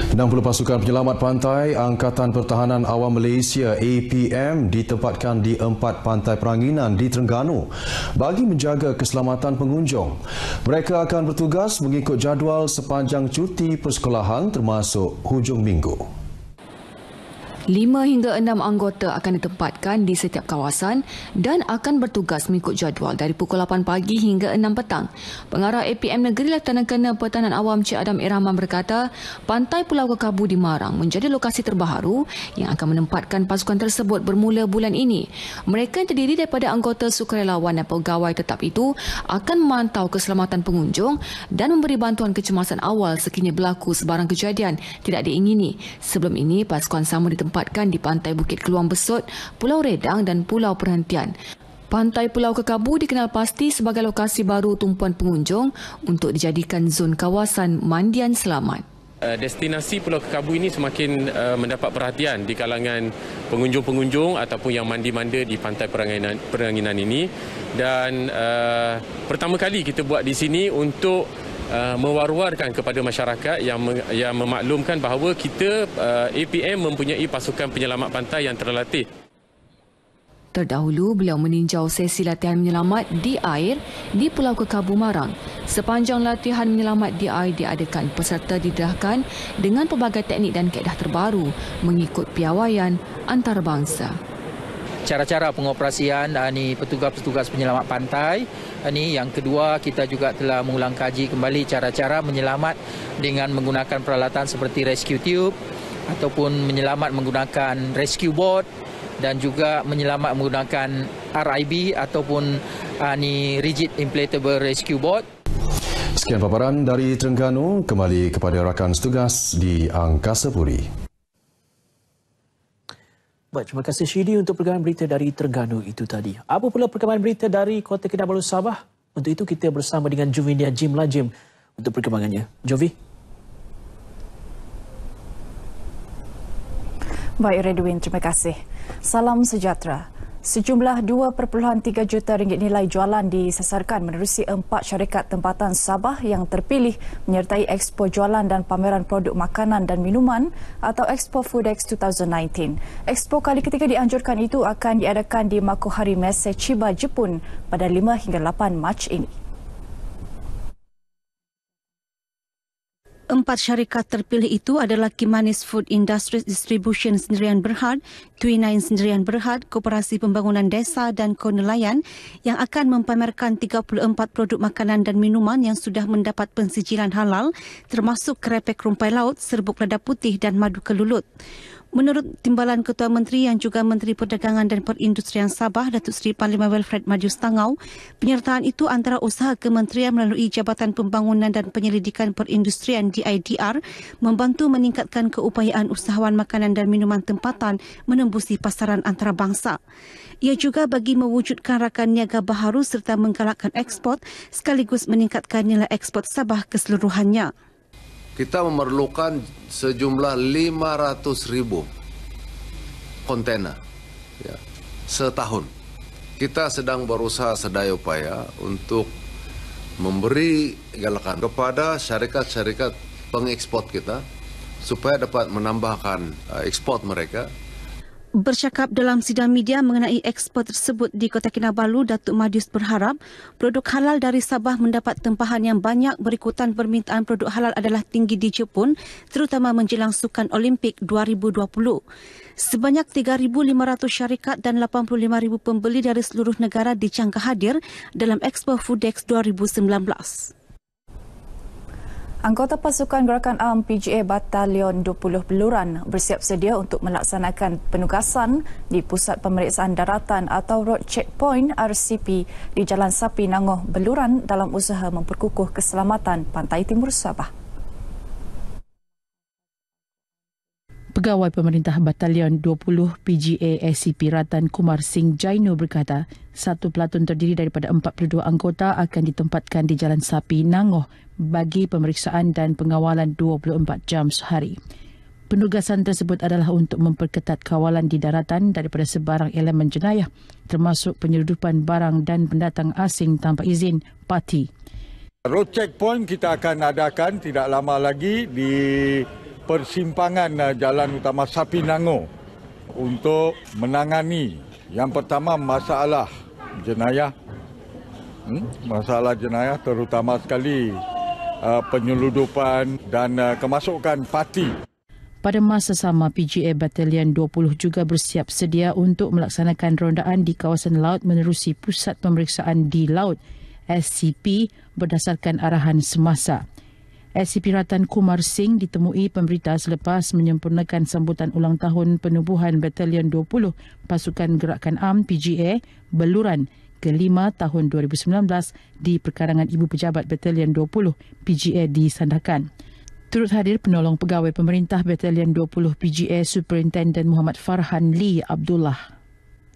60 pasukan penyelamat pantai Angkatan Pertahanan Awam Malaysia APM ditempatkan di 4 pantai peranginan di Terengganu bagi menjaga keselamatan pengunjung. Mereka akan bertugas mengikut jadual sepanjang cuti persekolahan termasuk hujung minggu. 5 hingga 6 anggota akan ditempatkan di setiap kawasan dan akan bertugas mengikut jadual dari pukul 8 pagi hingga 6 petang. Pengarah APM Negeri Lieutenant Colonel Pertahanan Awam Cik Adam Irahman berkata, Pantai Pulau Kekabu di Marang menjadi lokasi terbaharu yang akan menempatkan pasukan tersebut bermula bulan ini. Mereka yang terdiri daripada anggota sukarelawan dan pegawai tetap itu akan memantau keselamatan pengunjung dan memberi bantuan kecemasan awal sekiranya berlaku sebarang kejadian tidak diingini. Sebelum ini, pasukan sama ditempatkan di Pantai Bukit Keluang Besut, Pulau Redang dan Pulau Perhentian. Pantai Pulau Kekabu dikenal pasti sebagai lokasi baru tumpuan pengunjung untuk dijadikan zon kawasan mandian selamat. Destinasi Pulau Kekabu ini semakin mendapat perhatian di kalangan pengunjung-pengunjung ataupun yang mandi-manda di pantai Peranginan ini. Dan pertama kali kita buat di sini untuk mewar-warkan kepada masyarakat yang memaklumkan bahawa kita APM mempunyai pasukan penyelamat pantai yang terlatih. Terdahulu, beliau meninjau sesi latihan menyelamat di air di Pulau Kekabu Marang. Sepanjang latihan menyelamat di air diadakan, peserta didedahkan dengan pelbagai teknik dan kaedah terbaru mengikut piawaian antarabangsa. Cara-cara pengoperasian ni petugas-petugas penyelamat pantai. Ni yang kedua, kita juga telah mengulang kaji kembali cara-cara menyelamat dengan menggunakan peralatan seperti rescue tube ataupun menyelamat menggunakan rescue boat dan juga menyelamat menggunakan RIB ataupun rigid inflatable rescue boat. Sekian paparan dari Terengganu, kembali kepada rakan setugas di Angkasa Puri. Baik, terima kasih Syidi untuk perkembangan berita dari Terengganu itu tadi. Apa pula perkembangan berita dari Kota Kinabalu Sabah? Untuk itu kita bersama dengan Juvinia Jim Lajim untuk perkembangannya. Jovi. Baik Redwin, terima kasih. Salam sejahtera. Sejumlah 2.3 juta ringgit nilai jualan disasarkan menerusi 4 syarikat tempatan Sabah yang terpilih menyertai Expo Jualan dan Pameran Produk Makanan dan Minuman atau Expo Foodex 2019. Expo kali ketiga dianjurkan itu akan diadakan di Makuhari Messe Chiba, Jepun pada 5 hingga 8 Mac ini. 4 syarikat terpilih itu adalah Kimanis Food Industries Distribution Sendirian Berhad, Twinain Sendirian Berhad, Koperasi Pembangunan Desa dan Konelayan yang akan mempamerkan 34 produk makanan dan minuman yang sudah mendapat pensijilan halal termasuk kerepek rumpai laut, serbuk lada putih dan madu kelulut. Menurut Timbalan Ketua Menteri yang juga Menteri Perdagangan dan Perindustrian Sabah, Datuk Seri Panglima Wilfred Madius Tangau, penyertaan itu antara usaha kementerian melalui Jabatan Pembangunan dan Penyelidikan Perindustrian DIDR membantu meningkatkan keupayaan usahawan makanan dan minuman tempatan menembusi pasaran antarabangsa. Ia juga bagi mewujudkan rakan niaga baharu serta menggalakkan ekspor sekaligus meningkatkan nilai ekspor Sabah keseluruhannya. Kita memerlukan sejumlah 500,000 kontainer setahun. Kita sedang berusaha sedaya upaya untuk memberi galakan kepada syarikat-syarikat pengekspor kita supaya dapat menambahkan ekspor mereka. Bercakap dalam sidang media mengenai ekspor tersebut di Kota Kinabalu, Datuk Madius berharap produk halal dari Sabah mendapat tempahan yang banyak berikutan permintaan produk halal adalah tinggi di Jepun, terutama menjelang Sukan Olimpik 2020. Sebanyak 3,500 syarikat dan 85,000 pembeli dari seluruh negara dijangka hadir dalam Expo Foodex 2019. Anggota pasukan Gerakan Am PGA Batalion 20 Beluran bersiap sedia untuk melaksanakan penugasan di Pusat Pemeriksaan Daratan atau Road Checkpoint RCP di Jalan Sapi Nangoh Beluran dalam usaha memperkukuh keselamatan pantai timur Sabah. Pegawai Pemerintah Batalion 20 PGA SCP Ratan Kumar Singh Jaino berkata, satu pelatun terdiri daripada 42 anggota akan ditempatkan di Jalan Sapi Nangoh bagi pemeriksaan dan pengawalan 24 jam sehari. Penugasan tersebut adalah untuk memperketat kawalan di daratan daripada sebarang elemen jenayah, termasuk penyeludupan barang dan pendatang asing tanpa izin parti. Road checkpoint kita akan adakan tidak lama lagi di persimpangan Jalan Utama Sapi Nangoh untuk menangani yang pertama masalah jenayah. Masalah jenayah terutama sekali penyeludupan dan kemasukan parti. Pada masa sama, PGA Batalion 20 juga bersiap sedia untuk melaksanakan rondaan di kawasan laut menerusi Pusat Pemeriksaan di Laut SCP berdasarkan arahan semasa. SCP Ratan Kumar Singh ditemui pemberita selepas menyempurnakan sambutan ulang tahun penubuhan Batalion 20 Pasukan Gerakan Am PGA Beluran ke-5 tahun 2019 di perkarangan Ibu Pejabat Batalion 20 PGA di Sandakan. Turut hadir penolong pegawai pemerintah Batalion 20 PGA Superintendent Muhammad Farhan Lee Abdullah.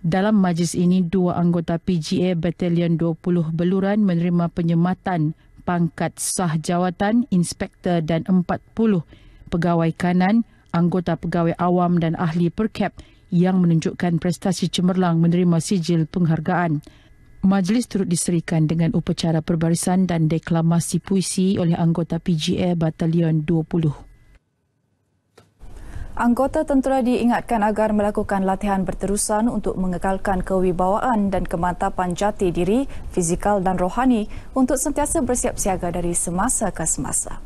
Dalam majlis ini, 2 anggota PGA Batalion 20 Beluran menerima penyematan pangkat sah jawatan, inspektor dan 40 pegawai kanan, anggota pegawai awam dan ahli perkap yang menunjukkan prestasi cemerlang menerima sijil penghargaan. Majlis turut diserikan dengan upacara perbarisan dan deklamasi puisi oleh anggota PGA Batalion 20. Anggota tentera diingatkan agar melakukan latihan berterusan untuk mengekalkan kewibawaan dan kemantapan jati diri, fizikal dan rohani untuk sentiasa bersiap siaga dari semasa ke semasa.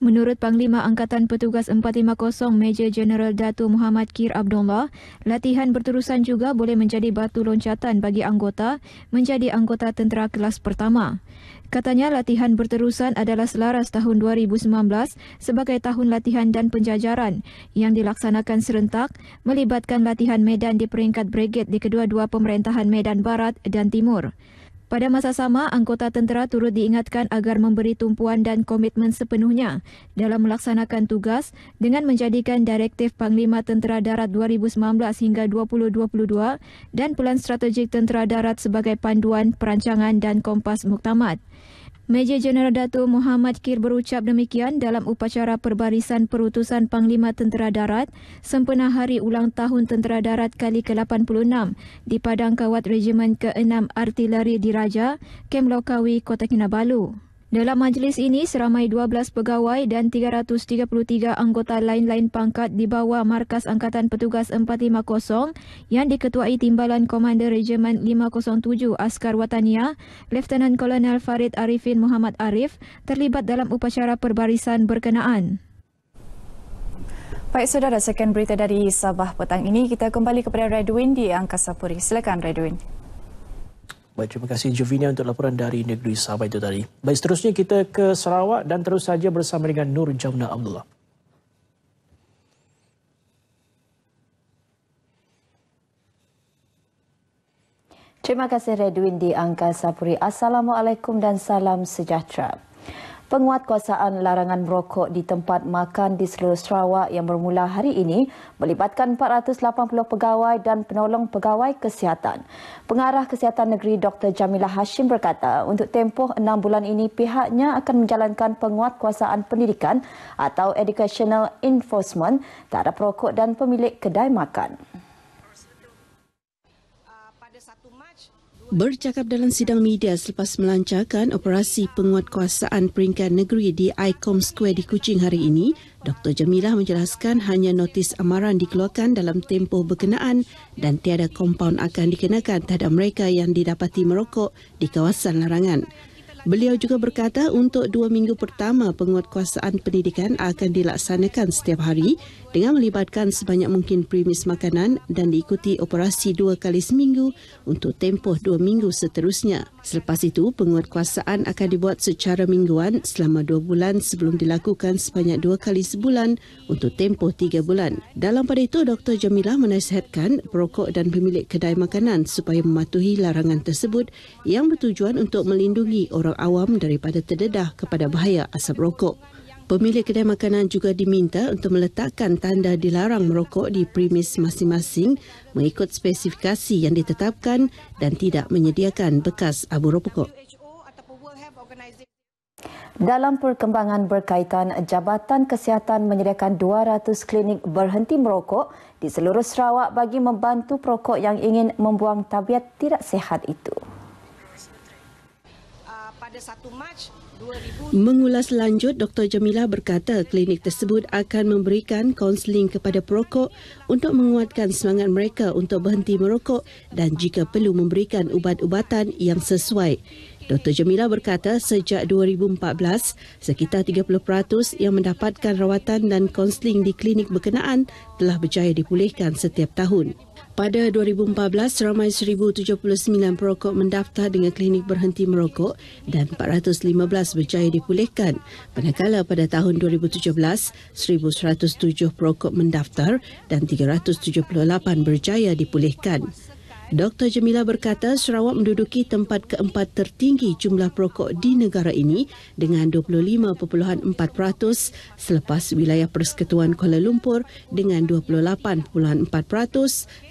Menurut Panglima Angkatan Petugas 450 Major Jeneral Dato' Muhammad Kir Abdullah, latihan berterusan juga boleh menjadi batu loncatan bagi anggota menjadi anggota tentera kelas pertama. Katanya latihan berterusan adalah selaras tahun 2019 sebagai tahun latihan dan penjajaran yang dilaksanakan serentak melibatkan latihan medan di peringkat brigade di kedua-dua pemerintahan Medan Barat dan Timur. Pada masa sama, anggota tentera turut diingatkan agar memberi tumpuan dan komitmen sepenuhnya dalam melaksanakan tugas dengan menjadikan Direktif Panglima Tentera Darat 2019 hingga 2022 dan Pelan Strategik Tentera Darat sebagai panduan, perancangan dan kompas muktamad. Major Jeneral Dato' Muhammad Kir berucap demikian dalam upacara perbarisan perutusan Panglima Tentera Darat sempena Hari Ulang Tahun Tentera Darat kali ke-86 di Padang Kawat Regimen ke-6 Artileri Diraja, Kem Lokawi, Kota Kinabalu. Dalam majlis ini, seramai 12 pegawai dan 333 anggota lain-lain pangkat di bawah Markas Angkatan Petugas 450 yang diketuai Timbalan Komander Regimen 507 Askar Wataniah, Lieutenant Kolonel Farid Arifin Muhammad Arif terlibat dalam upacara perbarisan berkenaan. Baik saudara, sekian berita dari Sabah petang ini. Kita kembali kepada Redwin di Angkasa Puri. Silakan Redwin. Baik, terima kasih Jovina untuk laporan dari negeri Sabah itu tadi. Baik, seterusnya kita ke Sarawak dan terus saja bersama dengan Nur Jamna Abdullah. Terima kasih Redwin di Angkasa Puri. Assalamualaikum dan salam sejahtera. Penguatkuasaan larangan merokok di tempat makan di seluruh Sarawak yang bermula hari ini melibatkan 480 pegawai dan penolong pegawai kesihatan. Pengarah Kesihatan Negeri Dr. Jamilah Hashim berkata untuk tempoh 6 bulan ini pihaknya akan menjalankan penguatkuasaan pendidikan atau educational enforcement terhadap perokok dan pemilik kedai makan. Bercakap dalam sidang media selepas melancarkan operasi penguatkuasaan peringkat negeri di ICOM Square di Kuching hari ini, Dr. Jamilah menjelaskan hanya notis amaran dikeluarkan dalam tempoh berkenaan dan tiada kompaun akan dikenakan terhadap mereka yang didapati merokok di kawasan larangan. Beliau juga berkata untuk 2 minggu pertama penguatkuasaan pendidikan akan dilaksanakan setiap hari dengan melibatkan sebanyak mungkin premis makanan dan diikuti operasi 2 kali seminggu untuk tempoh 2 minggu seterusnya. Selepas itu, penguatkuasaan akan dibuat secara mingguan selama 2 bulan sebelum dilakukan sebanyak 2 kali sebulan untuk tempoh 3 bulan. Dalam pada itu, Dr. Jamilah menasihatkan perokok dan pemilik kedai makanan supaya mematuhi larangan tersebut yang bertujuan untuk melindungi orang awam daripada terdedah kepada bahaya asap rokok. Pemilik kedai makanan juga diminta untuk meletakkan tanda dilarang merokok di premis masing-masing mengikut spesifikasi yang ditetapkan dan tidak menyediakan bekas abu rokok. Dalam perkembangan berkaitan, Jabatan Kesihatan menyediakan 200 klinik berhenti merokok di seluruh Sarawak bagi membantu perokok yang ingin membuang tabiat tidak sihat itu. Mengulas lanjut, Dr. Jamilah berkata klinik tersebut akan memberikan kaunseling kepada perokok untuk menguatkan semangat mereka untuk berhenti merokok dan jika perlu memberikan ubat-ubatan yang sesuai. Dr. Jamilah berkata sejak 2014, sekitar 30% yang mendapatkan rawatan dan kaunseling di klinik berkenaan telah berjaya dipulihkan setiap tahun. Pada 2014, ramai 1,079 perokok mendaftar dengan klinik berhenti merokok dan 415 berjaya dipulihkan. Manakala pada tahun 2017, 1,107 perokok mendaftar dan 378 berjaya dipulihkan. Dr. Jamilah berkata Sarawak menduduki tempat keempat tertinggi jumlah perokok di negara ini dengan 25.4% selepas wilayah Persekutuan Kuala Lumpur dengan 28.4%,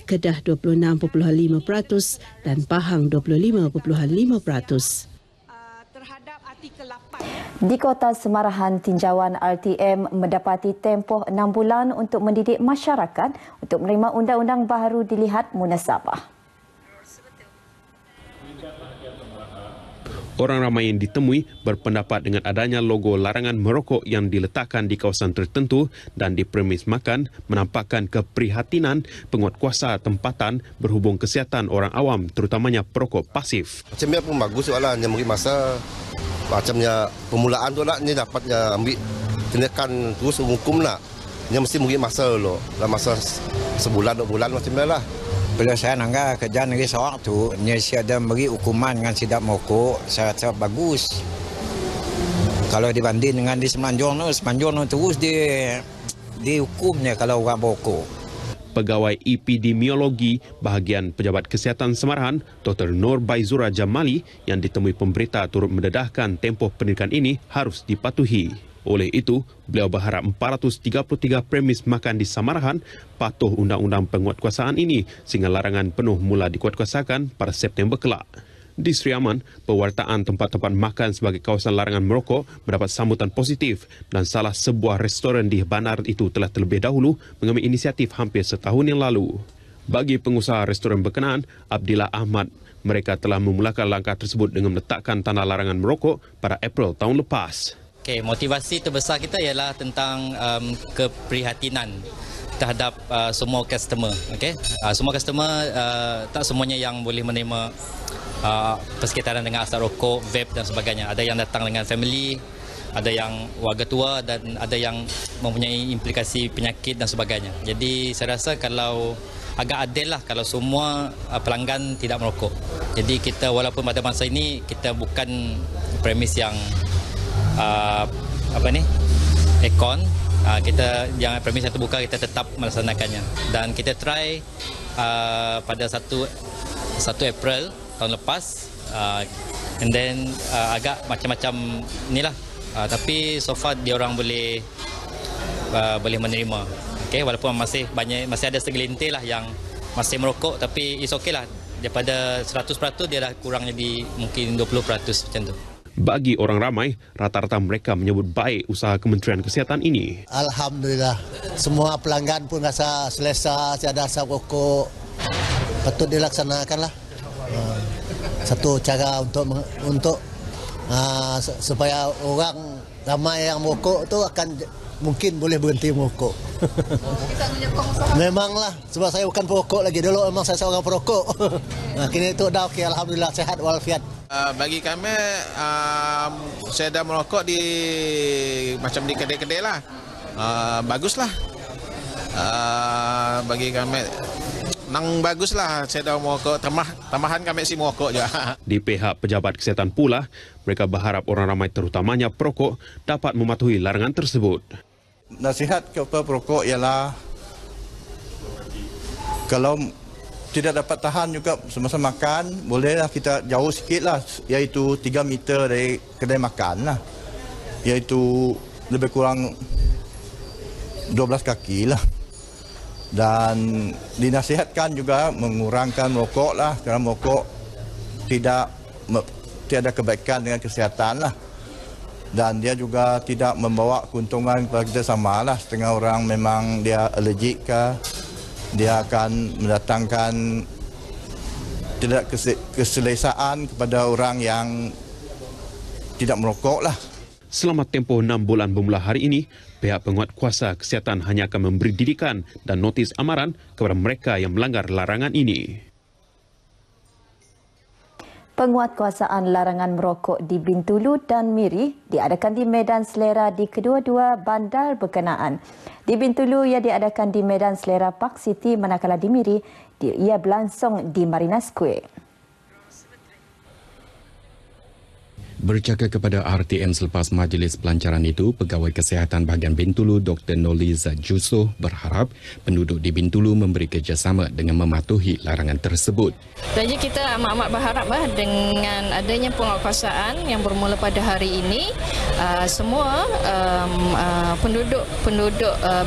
Kedah 26.5% dan Pahang 25.5%. Terhadap artikel 8 Di Kota Semarahan, tinjauan RTM mendapati tempoh 6 bulan untuk mendidik masyarakat untuk menerima undang-undang baharu dilihat munasabah. Orang ramai yang ditemui berpendapat dengan adanya logo larangan merokok yang diletakkan di kawasan tertentu dan di premis makan menampakkan keprihatinan penguatkuasa tempatan berhubung kesihatan orang awam terutamanya perokok pasif. Macamnya pun bagus soalan yang beri masa macamnya permulaan tu nak ni dapatnya ambil tindakan terus hukum nak. Yang mesti beri masa dulu. Dalam masa sebulan 2 bulan macamnya lah. Bila saya nangga kerja negeri Sarawak tu, saya ada beri hukuman dengan tidak merokok, saya rasa bagus. Kalau dibanding dengan di Semenanjung tu terus dihukumnya kalau orang merokok. Pegawai Epidemiologi Bahagian Pejabat Kesihatan Semarahan, Dr. Nur Baizura Jamali yang ditemui pemberita turut mendedahkan tempoh pendidikan ini harus dipatuhi. Oleh itu, beliau berharap 433 premis makan di Semarahan patuh undang-undang penguatkuasaan ini sehingga larangan penuh mula dikuatkuasakan pada September kelak. Di Sri Aman, pewartaan tempat-tempat makan sebagai kawasan larangan merokok mendapat sambutan positif dan salah sebuah restoran di bandar itu telah terlebih dahulu mengambil inisiatif hampir setahun yang lalu. Bagi pengusaha restoran berkenaan, Abdillah Ahmad, mereka telah memulakan langkah tersebut dengan meletakkan tanda larangan merokok pada April tahun lepas. Okay, motivasi terbesar kita ialah tentang keprihatinan terhadap semua customer. Okay? Semua customer tak semuanya yang boleh menerima persekitaran dengan asap rokok, vape dan sebagainya. Ada yang datang dengan family, ada yang warga tua dan ada yang mempunyai implikasi penyakit dan sebagainya. Jadi saya rasa kalau agak adil lah kalau semua pelanggan tidak merokok. Jadi kita walaupun pada masa ini kita bukan premis yang aircon, kita yang premis yang terbuka kita tetap melaksanakannya dan kita try pada 1 April tahun lepas and then agak macam-macam inilah tapi so far dia orang boleh menerima. Okay, walaupun masih ada segelintir lah yang masih merokok tapi it's okay lah, daripada 100% dia dah kurang jadi mungkin 20% macam tu. Bagi orang ramai, rata-rata mereka menyebut baik usaha Kementerian Kesihatan ini. Alhamdulillah, semua pelanggan pun rasa selesa, tiada asap rokok. Patut dilaksanakanlah. Satu cara untuk supaya orang ramai yang merokok tu akan mungkin boleh berhenti merokok. Memanglah, sebab saya bukan perokok lagi. Dulu memang saya seorang perokok. Kini itu dah okey, alhamdulillah sehat walafiat. Bagi kami, saya dah merokok di macam di kedai-kedai lah. Baguslah. Bagi kami, baguslah saya dah merokok. Tambahan kami si merokok juga. Di pihak pejabat kesihatan pula, mereka berharap orang ramai terutamanya perokok dapat mematuhi larangan tersebut. Nasihat kepada perokok ialah kalau tidak dapat tahan juga semasa makan, bolehlah kita jauh sikit lah, iaitu 3 meter dari kedai makan lah. Iaitu lebih kurang 12 kaki lah. Dan dinasihatkan juga mengurangkan merokok lah, kerana merokok tiada kebaikan dengan kesihatan lah. Dan dia juga tidak membawa keuntungan kepada kita sama lah. Setengah orang memang dia alergik ke, dia akan mendatangkan tidak keselesaan kepada orang yang tidak merokok lah. Selama tempoh 6 bulan bermula hari ini, pihak penguatkuasa kesihatan hanya akan memberi didikan dan notis amaran kepada mereka yang melanggar larangan ini. Penguatkuasaan larangan merokok di Bintulu dan Miri diadakan di Medan Selera di kedua-dua bandar berkenaan. Di Bintulu ia diadakan di Medan Selera Park City, manakala di Miri ia berlangsung di Marina Square. Bercakap kepada RTM selepas majlis pelancaran itu, Pegawai Kesihatan Bahagian Bintulu Dr. Noliza Jusoh berharap penduduk di Bintulu memberi kerjasama dengan mematuhi larangan tersebut. Jadi kita amat-amat berharap dengan adanya penguatkuasaan yang bermula pada hari ini, semua penduduk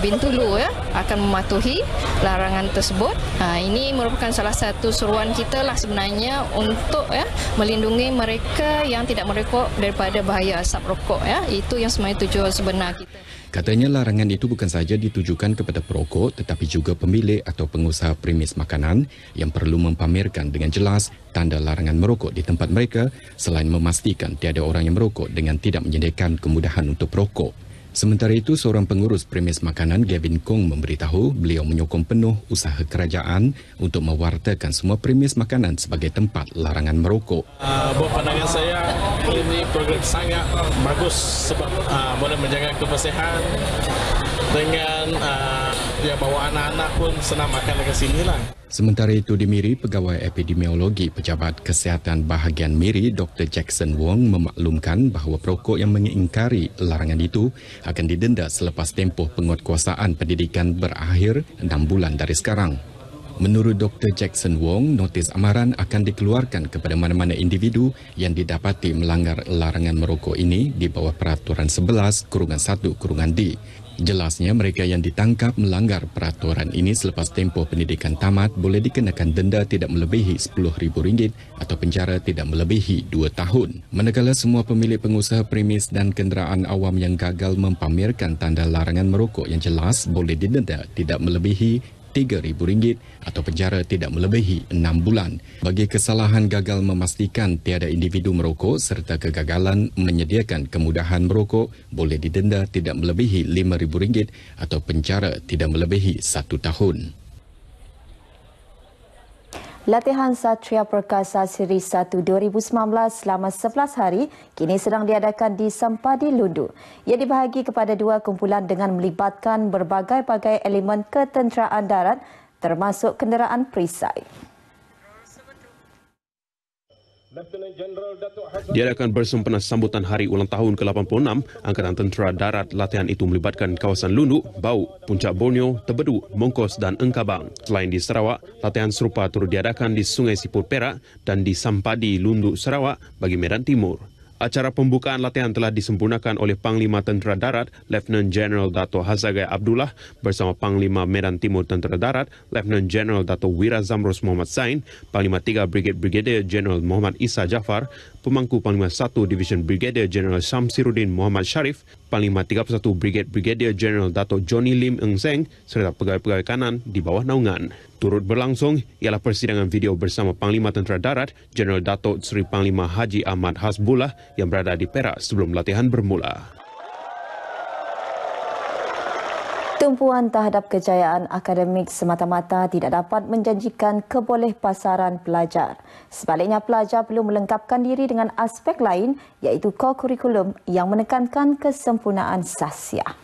Bintulu akan mematuhi larangan tersebut. Ini merupakan salah satu seruan kita lah sebenarnya untuk melindungi mereka yang tidak merokok merokok daripada bahaya asap rokok. Ya. Itu yang sebenarnya tujuan sebenar kita. Katanya larangan itu bukan saja ditujukan kepada perokok tetapi juga pemilik atau pengusaha premis makanan yang perlu mempamerkan dengan jelas tanda larangan merokok di tempat mereka selain memastikan tiada orang yang merokok dengan tidak menyediakan kemudahan untuk perokok. Sementara itu, seorang pengurus premis makanan Gavin Kong memberitahu beliau menyokong penuh usaha kerajaan untuk mewartakan semua premis makanan sebagai tempat larangan merokok. Buat pandangan saya, ini program sangat bagus sebab boleh menjaga kebersihan dengan dia bawa anak-anak pun senang makan dekat sini lah. Sementara itu di Miri, Pegawai Epidemiologi Pejabat Kesihatan Bahagian Miri, Dr. Jackson Wong memaklumkan bahawa perokok yang mengingkari larangan itu akan didenda selepas tempoh penguatkuasaan pendidikan berakhir 6 bulan dari sekarang. Menurut Dr. Jackson Wong, notis amaran akan dikeluarkan kepada mana-mana individu yang didapati melanggar larangan merokok ini di bawah Peraturan 11/1/D. Jelasnya, mereka yang ditangkap melanggar peraturan ini selepas tempoh pendidikan tamat boleh dikenakan denda tidak melebihi RM10,000 atau penjara tidak melebihi 2 tahun. Manakala semua pemilik pengusaha premis dan kenderaan awam yang gagal mempamerkan tanda larangan merokok yang jelas boleh didenda tidak melebihi RM3,000 atau penjara tidak melebihi 6 bulan. Bagi kesalahan gagal memastikan tiada individu merokok serta kegagalan menyediakan kemudahan merokok, boleh didenda tidak melebihi RM5,000 atau penjara tidak melebihi 1 tahun. Latihan Satria Perkasa Siri 1 2019 selama 11 hari kini sedang diadakan di Sampadi Lundu. Ia dibahagi kepada 2 kumpulan dengan melibatkan berbagai-bagai elemen ketenteraan darat termasuk kenderaan perisai. Diadakan bersempena sambutan hari ulang tahun ke-86 Angkatan Tentera Darat. Latihan itu melibatkan kawasan Lundu, Bau, Puncak Borneo, Tebedu, Mongkos dan Engkabang. Selain di Sarawak, latihan serupa turut diadakan di Sungai Sipur Perak dan di Sampadi Lundu Sarawak bagi Medan Timur. Acara pembukaan latihan telah disempurnakan oleh Panglima Tentera Darat, Lieutenant General Dato' Hazagai Abdullah bersama Panglima Medan Timur Tentera Darat, Lieutenant General Dato' Wira Zamrus Muhammad Zain, Panglima 3 Brigade Brigadier General Muhammad Isa Jafar, Pemangku Panglima 1 Division Brigadier General Syamsiruddin Muhammad Sharif, Panglima 31 Brigade Brigadier General Dato' Johnny Lim Eng Seng serta pegawai-pegawai kanan di bawah naungan. Turut berlangsung ialah persidangan video bersama Panglima Tentera Darat, General Dato' Seri Panglima Haji Ahmad Hasbullah yang berada di Perak sebelum latihan bermula. Tumpuan terhadap kejayaan akademik semata-mata tidak dapat menjanjikan kebolehpasaran pelajar. Sebaliknya, pelajar perlu melengkapkan diri dengan aspek lain iaitu core kurikulum yang menekankan kesempurnaan sahsiah.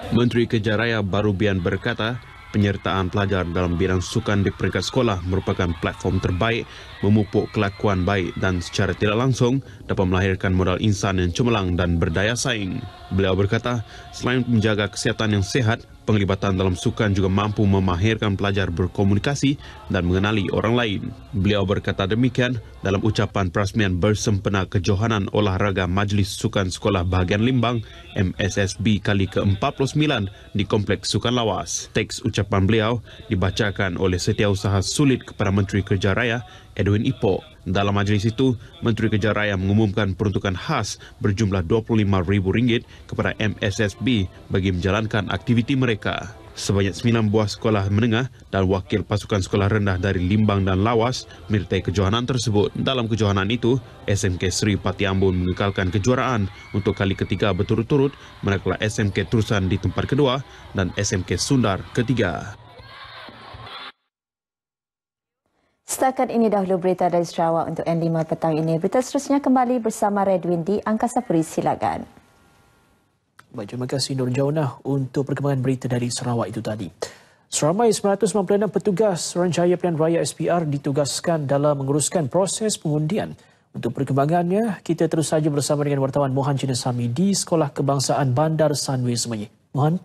Menteri Kerja Raya Barubian berkata, penyertaan pelajar dalam bidang sukan di peringkat sekolah merupakan platform terbaik memupuk kelakuan baik dan secara tidak langsung dapat melahirkan modal insan yang cemerlang dan berdaya saing. Beliau berkata, selain menjaga kesihatan yang sihat, penglibatan dalam sukan juga mampu memahirkan pelajar berkomunikasi dan mengenali orang lain. Beliau berkata demikian dalam ucapan perasmian bersempena kejohanan olahraga Majlis Sukan Sekolah Bahagian Limbang MSSB kali ke-49 di Kompleks Sukan Lawas. Teks ucapan beliau dibacakan oleh Setiausaha Sulit kepada Menteri Kerja Raya Edwin Ipoh. Dalam majlis itu, Menteri Kerja Raya mengumumkan peruntukan khas berjumlah RM25,000 kepada MSSB bagi menjalankan aktiviti mereka. Sebanyak 9 buah sekolah menengah dan wakil pasukan sekolah rendah dari Limbang dan Lawas menyertai kejohanan tersebut. Dalam kejohanan itu, SMK Seri Pati Ambon mengekalkan kejuaraan untuk kali ketiga berturut-turut, manakala SMK Terusan di tempat kedua dan SMK Sundar ketiga. Setakat ini dahulu berita dari Sarawak untuk N5 petang ini. Berita seterusnya kembali bersama Redwin di Angkasa Puri. Silakan. Baik, terima kasih Nur Jaunah untuk perkembangan berita dari Sarawak itu tadi. Seramai 996 petugas Suruhanjaya Pilihan Raya SPR ditugaskan dalam menguruskan proses pengundian. Untuk perkembangannya, kita terus saja bersama dengan wartawan Mohan Jinesami di Sekolah Kebangsaan Bandar Sunway Semenyi. Mohan.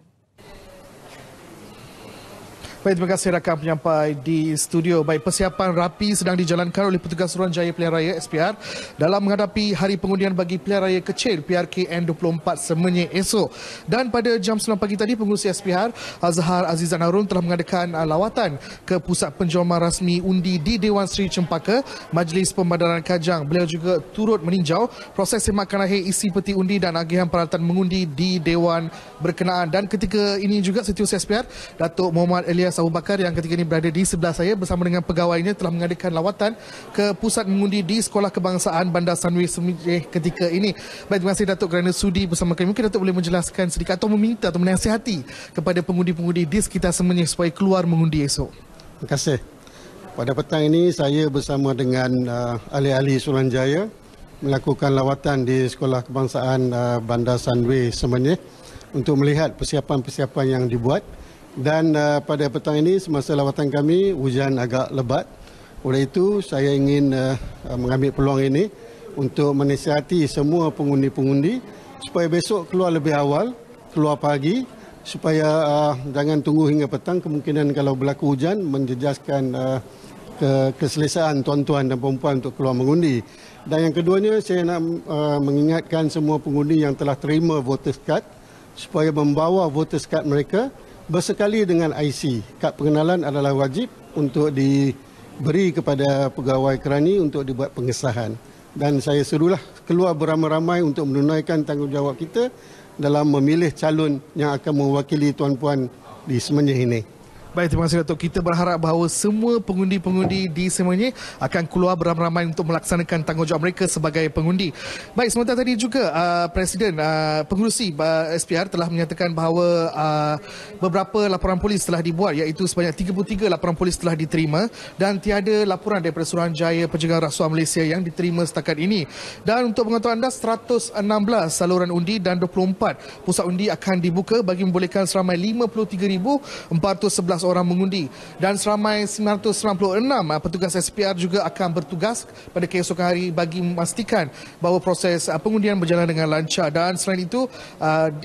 Baik, terima kasih rakan penyampai di studio. Baik, persiapan rapi sedang dijalankan oleh petugas Suruhanjaya Pilihan Raya SPR dalam menghadapi hari pengundian bagi Pilihan Raya Kecil PRKN 24 Semenyih esok. Dan pada jam 9 pagi tadi, pengurusi SPR Azhar Azizan Harun telah mengadakan lawatan ke pusat penjoman rasmi undi di Dewan Seri Cempaka, Majlis Pembadaran Kajang. Beliau juga turut meninjau proses semakan akhir isi peti undi dan agihan peralatan mengundi di Dewan berkenaan. Dan ketika ini juga Setiausaha SPR Datuk Muhammad Elias Abu Bakar yang ketika ini berada di sebelah saya bersama dengan pegawainya telah mengadakan lawatan ke pusat mengundi di Sekolah Kebangsaan Bandar Sunway Semenyih ketika ini. Baik, terima kasih Datuk kerana sudi bersama kami. Mungkin Datuk boleh menjelaskan sedikit atau meminta atau menasihati kepada pengundi-pengundi di sekitar Semenyih supaya keluar mengundi esok. Terima kasih. Pada petang ini saya bersama dengan ahli-ahli Suruhanjaya melakukan lawatan di Sekolah Kebangsaan Bandar Sunway Semenyih untuk melihat persiapan-persiapan yang dibuat. Dan pada petang ini semasa lawatan kami hujan agak lebat. Oleh itu saya ingin mengambil peluang ini untuk menasihati semua pengundi-pengundi supaya besok keluar lebih awal, keluar pagi supaya jangan tunggu hingga petang. Kemungkinan kalau berlaku hujan menjejaskan keselesaan tuan-tuan dan perempuan untuk keluar mengundi. Dan yang keduanya saya nak mengingatkan semua pengundi yang telah terima voters card supaya membawa voters card mereka bersekali dengan IC. Kad pengenalan adalah wajib untuk diberi kepada pegawai kerani untuk dibuat pengesahan. Dan saya serulah keluar beramai-ramai untuk menunaikan tanggungjawab kita dalam memilih calon yang akan mewakili tuan-puan di Semenyih ini. Baik, terima kasih Datuk. Kita berharap bahawa semua pengundi-pengundi di Semenyih akan keluar beramai-ramai untuk melaksanakan tanggungjawab mereka sebagai pengundi. Baik, sementara tadi juga Presiden pengurusi SPR telah menyatakan bahawa beberapa laporan polis telah dibuat, iaitu sebanyak 33 laporan polis telah diterima dan tiada laporan daripada Suruhanjaya Pencegahan Rasuah Malaysia yang diterima setakat ini. Dan untuk pengetahuan anda, 116 saluran undi dan 24 pusat undi akan dibuka bagi membolehkan seramai 53,411 orang mengundi dan seramai 996 petugas SPR juga akan bertugas pada keesokan hari bagi memastikan bahawa proses pengundian berjalan dengan lancar. Dan selain itu,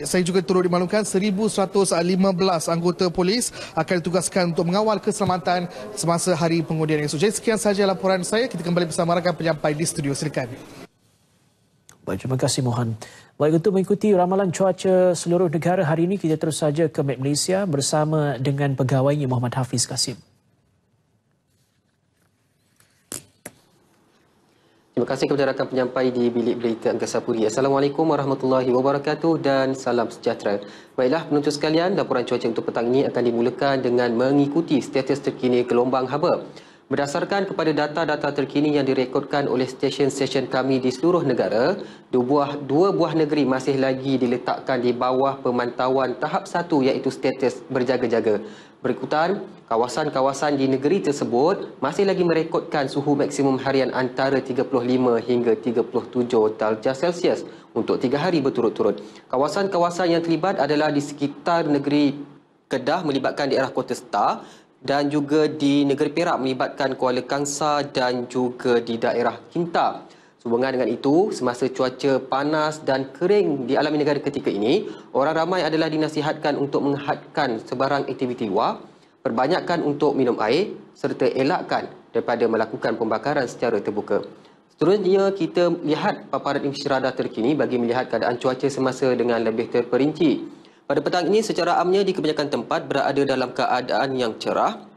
saya juga turut dimaklumkan 1,115 anggota polis akan ditugaskan untuk mengawal keselamatan semasa hari pengundian esok. Jadi sekian sahaja laporan saya. Kita kembali bersama rakan penyampai di studio. Silakan. Baik, terima kasih Mohan. Baik, untuk mengikuti ramalan cuaca seluruh negara hari ini, kita terus saja ke Met Malaysia bersama dengan pegawainya Muhammad Hafiz Kasim. Terima kasih kepada rakan penyampai di Bilik Berita Angkasa Puri. Assalamualaikum warahmatullahi wabarakatuh dan salam sejahtera. Baiklah penonton sekalian, laporan cuaca untuk petang ini akan dimulakan dengan mengikuti status terkini gelombang haba. Berdasarkan kepada data-data terkini yang direkodkan oleh stesen-stesen kami di seluruh negara, dua buah negeri masih lagi diletakkan di bawah pemantauan tahap 1 iaitu status berjaga-jaga. Berikutan, kawasan-kawasan di negeri tersebut masih lagi merekodkan suhu maksimum harian antara 35 hingga 37 darjah Celsius untuk 3 hari berturut-turut. Kawasan-kawasan yang terlibat adalah di sekitar negeri Kedah melibatkan daerah Kota Star, dan juga di negeri Perak melibatkan Kuala Kangsar dan juga di daerah Kinta. Sehubungan dengan itu, semasa cuaca panas dan kering di alami negara ketika ini, orang ramai adalah dinasihatkan untuk menghadkan sebarang aktiviti luar, perbanyakkan untuk minum air serta elakkan daripada melakukan pembakaran secara terbuka. Seterusnya, kita lihat paparan isyradah terkini bagi melihat keadaan cuaca semasa dengan lebih terperinci. Pada petang ini, secara amnya di kebanyakan tempat berada dalam keadaan yang cerah.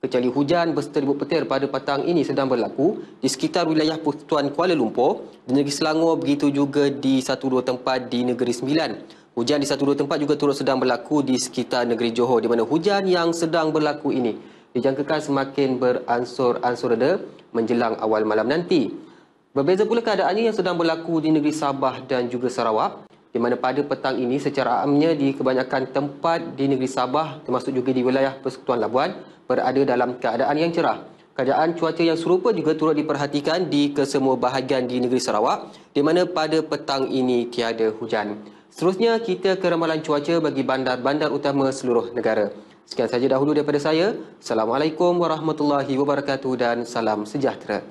Kecuali hujan berserta ribut petir pada petang ini sedang berlaku di sekitar wilayah Persekutuan Kuala Lumpur, di negeri Selangor, begitu juga di 1-2 tempat di negeri Sembilan. Hujan di 1-2 tempat juga turut sedang berlaku di sekitar negeri Johor, di mana hujan yang sedang berlaku ini dijangkakan semakin beransur-ansur reda menjelang awal malam nanti. Berbeza pula keadaannya yang sedang berlaku di negeri Sabah dan juga Sarawak, di mana pada petang ini secara amnya di kebanyakan tempat di negeri Sabah termasuk juga di wilayah Persekutuan Labuan berada dalam keadaan yang cerah. Keadaan cuaca yang serupa juga turut diperhatikan di kesemua bahagian di negeri Sarawak, di mana pada petang ini tiada hujan. Seterusnya kita ke ramalan cuaca bagi bandar-bandar utama seluruh negara. Sekian sahaja dahulu daripada saya. Assalamualaikum warahmatullahi wabarakatuh dan salam sejahtera.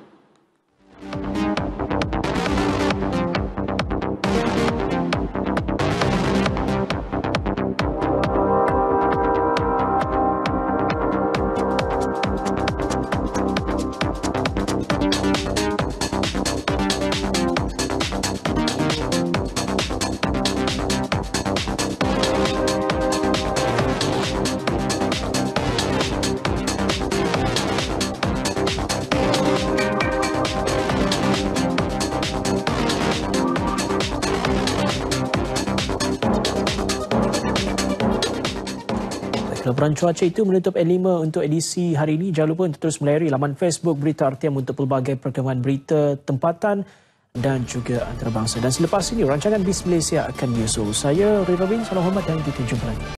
Laporan cuaca itu menutup N5 untuk edisi hari ini. Jangan lupa untuk terus melayari laman Facebook Berita RTM untuk pelbagai perkembangan berita tempatan dan juga antarabangsa. Dan selepas ini, rancangan Bis Malaysia akan menyusul. Saya Ray Robin, salam hormat dan kita jumpa lagi.